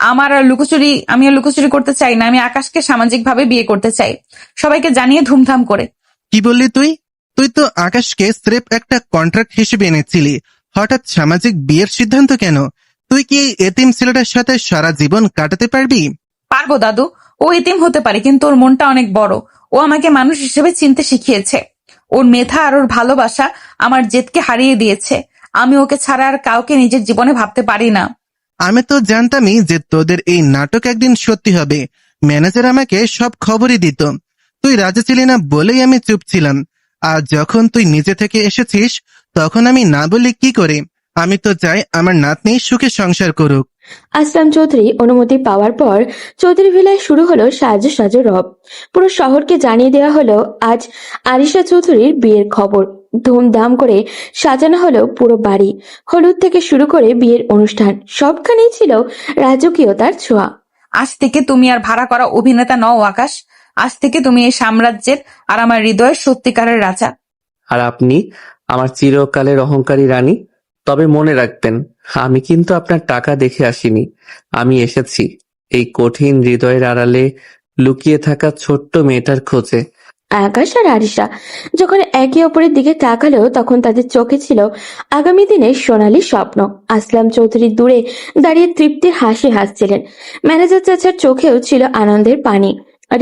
Speaker 1: আমি আর লুকোচুরি করতে চাই না। আমি আকাশকে সামাজিকভাবে বিয়ে করতে চাই, সবাইকে জানিয়ে ধুমধাম করে।
Speaker 6: কি বললি তুই? তুই তো আকাশকে স্রেফ একটা কন্ট্রাক্ট হিসেবে এনেছিলি, হঠাৎ সামাজিক বিয়ের সিদ্ধান্ত কেন? তুই কি এই এতিম ছেলেটার সাথে সারা জীবন কাটাতে পারবি?
Speaker 1: পারবো দাদু, ও এতিম হতে পারে কিন্তু ওর মনটা অনেক বড়। ও আমাকে মানুষ হিসেবে চিনতে শিখিয়েছে। ওর মেধা আর ওর ভালোবাসা আমার জেদকে হারিয়ে দিয়েছে। আমি ওকে ছাড়া আর কাউকে নিজের জীবনে ভাবতে পারি না।
Speaker 6: আমি তো জানতামই যে তোদের এই নাটক একদিন সত্যি হবে। ম্যানেজার আমাকে সব খবরই দিত। তুই রাজি ছিলি না বলেই আমি চুপ ছিলাম। আর যখন তুই নিজে থেকে এসেছিস, তখন আমি না বলি কি করে? আমি তো চাই আমার নাতনি সুখে সংসার করুক।
Speaker 3: আসলাম চৌধুরী অনুমতি পাওয়ার পর চৌধুরী ভিলায় শুরু হলো সাজো সাজো রব। পুরো শহরকে জানিয়ে দেওয়া হলো আজ আরিশা চৌধুরীর বিয়ের খবর। ধুমধাম করে সাজানো হলো পুরো বাড়ি। হলুদ থেকে শুরু করে বিয়ের অনুষ্ঠান সবখানেই ছিল রাজকীয়তার ছোঁয়া।
Speaker 1: আজ থেকে তুমি আর ভাড়া করা অভিনেতা নও আকাশ। আজ থেকে তুমি এই সাম্রাজ্যের আর আমার হৃদয়ের সত্যিকারের রাজা।
Speaker 4: আর আপনি আমার চিরকালের অহংকারী রানী। তবে মনে রাখবেন, আমি কিন্তু আপনার টাকা দেখে আসিনি। আমি এসেছি এই কঠিন হৃদয়ের আড়ালে লুকিয়ে থাকা ছোট্ট মেয়েটার খোঁজে।
Speaker 3: আকাশ আর আরিশা যখন একে অপরের দিকে তাকালো, তখন তাদের চোখে ছিল আগামী দিনের সোনালী স্বপ্ন। আসলাম চৌধুরী দূরে দাঁড়িয়ে তৃপ্তির হাসি হাসছিলেন। ম্যানেজার চাচার চোখেও ছিল আনন্দের পানি।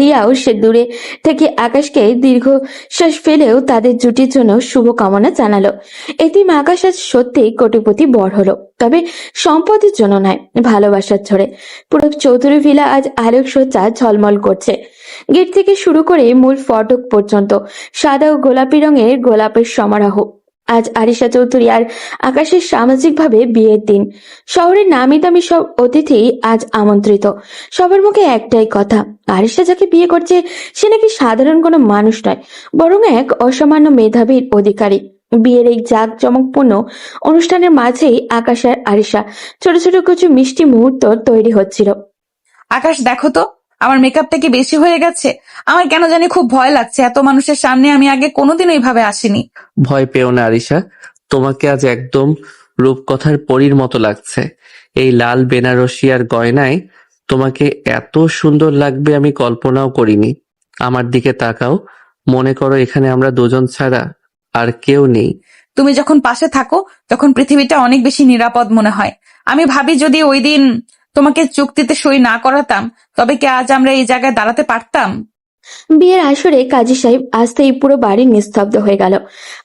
Speaker 3: রিয়াও সে দূরে থেকে আকাশকে দীর্ঘশ্বাস ফেলেও তাদের জুটির জন্য শুভকামনা জানালো। এতিম আকাশ আজ সত্যি কোটিপতি বর হলো, তবে সম্পদের জন্য নয়, ভালোবাসার ঝড়ে। পুরো চৌধুরী ভিলা আজ আলোকসজ্জা ঝলমল করছে। গেট থেকে শুরু করে মূল ফটক পর্যন্ত সাদা ও গোলাপি রঙের গোলাপের সমারোহ। আজ আরিশা চৌধুরী আর আকাশের সামাজিকভাবে বিয়ের দিন। শহরের নামি দামি সব অতিথি আজ আমন্ত্রিত। সবার মুখে একটাই কথা, আরিশা যাকে বিয়ে করছে সে নাকি সাধারণ কোনো মানুষ নয়, বরং এক অসামান্য মেধাবীর অধিকারী। বিয়ের এই জাঁকজমকপূর্ণ অনুষ্ঠানের মাঝেই আকাশ আর আরিশা ছোট ছোট কিছু মিষ্টি মুহূর্ত তৈরি হচ্ছিল।
Speaker 1: আকাশ, দেখো তো আমার মেকআপটা কি বেশি হয়ে গেছে? আমার কেন জানি খুব ভয় লাগছে। এত মানুষের সামনে আমি আগে কোনোদিন এইভাবে আসিনি।
Speaker 4: ভয় পেও না আরিশা, তোমাকে আজ একদম রূপকথার পরীর মতো লাগছে। এই লাল বেনারসি আর গয়নায় তোমাকে এত সুন্দর লাগবে আমি কল্পনাও করিনি। আমার দিকে তাকাও, মনে করো এখানে আমরা দুজন ছাড়া আর কেউ নেই।
Speaker 1: তুমি যখন পাশে থাকো তখন পৃথিবীটা অনেক বেশি নিরাপদ মনে হয়। আমি ভাবি যদি ওই দিন তোমাকে চুক্তিতে সই না করাতাম, তবে কি আজ আমরা এই জায়গায় দাঁড়াতে পারতাম?
Speaker 3: বিয়ের আসরে কাজী সাহেব আসতেই পুরো বাড়ি নিস্তব্ধ হয়ে গেল।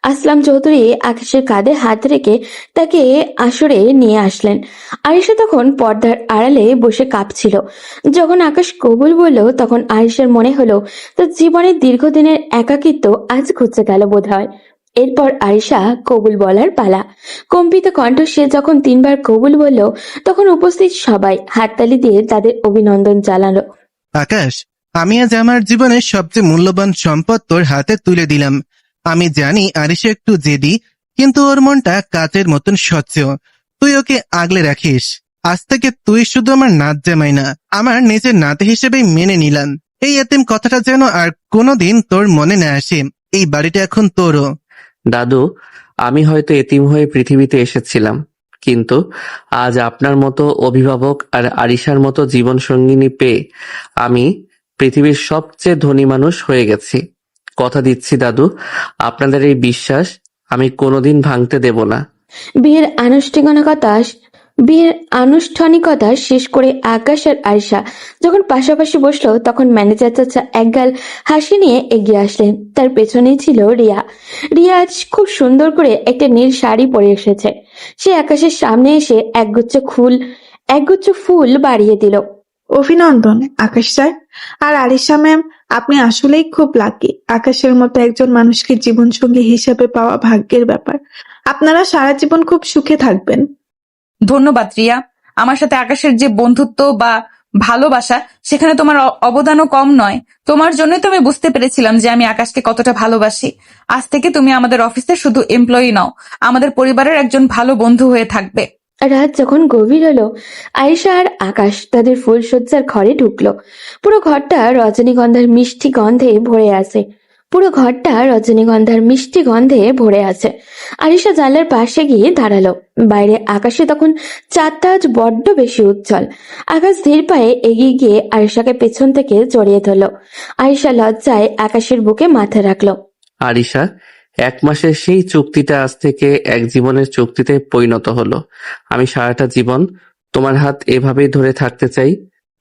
Speaker 3: আসলাম চৌধুরী আকাশের কাঁধে হাত রেখে তাকে আসরে নিয়ে আসলেন। আরিশা তখন পর্দার আড়ালে বসে কাঁপছিল। যখন আকাশ কবুল বলল, তখন আরিশার মনে হলো তার জীবনের দীর্ঘদিনের একাকিত্ব আজ ঘুচে গেল বোধহয়। এরপর আরিশা কবুল বলার পালা। কম্পিত কণ্ঠ সে যখন 3 বার কবুল বলল, তখন উপস্থিত সবাই হাততালি দিয়ে তাদের অভিনন্দন জানালো।
Speaker 6: আকাশ, আমি আজ আমার জীবনের সবচেয়ে মূল্যবান সম্পদ তোর হাতে তুলে দিলাম। আমি জানি আরিশা একটু জেদি, কিন্তু ওর মনটা কাচের মতন স্বচ্ছ। তুই ওকে আগলে রাখিস। আজ থেকে তুই শুধু আমার নাত জামাই না, আমার নিজের নাতি হিসেবেই মেনে নিলাম। এই এতিম কথাটা যেন আর কোনোদিন তোর মনে না আসে। এই বাড়িটা এখন তোরও।
Speaker 4: দাদু, আমি হয়তো এতিম হয়ে পৃথিবীতে এসেছিলাম, কিন্তু আজ আপনার মতো অভিভাবক আর আরিশার মতো জীবন সঙ্গিনী পেয়ে আমি পৃথিবীর সবচেয়ে ধনী মানুষ হয়ে গেছি। কথা দিচ্ছি দাদু, আপনাদের এই বিশ্বাস আমি কোনোদিন ভাঙতে দেব না।
Speaker 3: বিয়ের আনুষ্ঠানিকতা শেষ করে আকাশ আর আয়শা যখন পাশাপাশি বসলো, তখন ম্যানেজার চাচা একগাল হাসি নিয়ে এগিয়ে আসলেন। তার পেছনেই ছিল রিয়া। রিয়া আজ খুব সুন্দর করে একটা নীল শাড়ি পরে এসেছে। সে আকাশের সামনে এসে একগুচ্ছ ফুল বাড়িয়ে দিল।
Speaker 8: অভিনন্দন আকাশ স্যার আর আলিশা ম্যাম, আপনি আসলেই খুব লাকি। আকাশের মতো একজন মানুষকে জীবনসঙ্গী হিসেবে পাওয়া ভাগ্যের ব্যাপার। আপনারা সারা জীবন খুব সুখে থাকবেন।
Speaker 1: ধন্যবাদ রিয়া। আমার সাথে আকাশের যে বন্ধুত্ব বা ভালোবাসা, সেখানে তোমার অবদানও কম নয়। তোমার জন্যই তো আমি বুঝতে পেরেছিলাম যে আমি আকাশকে কতটা ভালোবাসি। আজ থেকে তুমি আমাদের অফিসে শুধু এমপ্লয়ি নও, আমাদের পরিবারের একজন ভালো বন্ধু হয়ে থাকবে।
Speaker 3: রাত যখন গভীর হলো, আয়েশা আর আকাশ তাদের ফুলশয্যার ঘরে ঢুকলো। পুরো ঘরটা রজনীগন্ধার মিষ্টি গন্ধে ভরে আছে। আয়েশা জানলার পাশে গিয়ে দাঁড়ালো। বাইরে আকাশে তখন চাঁদটা আজ বড্ড বেশি উজ্জ্বল। আকাশ ধীর পায়ে এগিয়ে গিয়ে আয়েশাকে পেছন থেকে জড়িয়ে ধরলো। আয়েশা লজ্জায় আকাশের বুকে মাথা রাখলো।
Speaker 4: আরিশা, 1 মাসের সেই চুক্তিটা আজ থেকে এক জীবনের চুক্তিতে পরিণত হলো। আমি সারাটা জীবন তোমার হাত এভাবেই ধরে থাকতে চাই।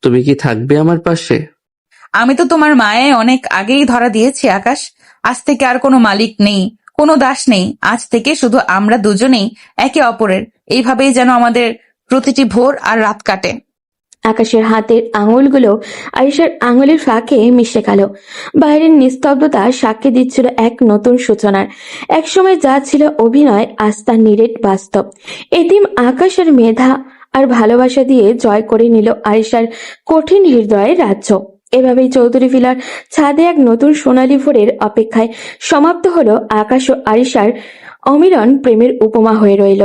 Speaker 4: তুমি কি থাকবে আমার পাশে?
Speaker 1: আমি তো তোমার মায়ে অনেক আগেই ধরা দিয়েছি আকাশ। আজ থেকে আর কোনো মালিক নেই, কোনো দাস নেই। আজ থেকে শুধু আমরা দুজনেই একে অপরের। এইভাবেই যেন আমাদের প্রতিটি ভোর আর রাত কাটে।
Speaker 3: আকাশের হাতের আঙুলগুলো আয়েশার আঙুলের ফাঁকে মিশে গেল। বাইরের নিস্তব্ধতা সাক্ষী দিচ্ছিল এক নতুন সূচনার। একসময় যা ছিল অভিনয়, আজ তা নিরেট বাস্তব। এতিম আকাশ আর মেধা আর ভালোবাসা দিয়ে জয় করে নিল আয়েশার কঠিন হৃদয়ের রাজ্য। এভাবেই চৌধুরী ভিলার ছাদে এক নতুন সোনালী ভোরের অপেক্ষায় সমাপ্ত হলো আকাশ ও আয়েশার অমিলন প্রেমের উপমা হয়ে রইল।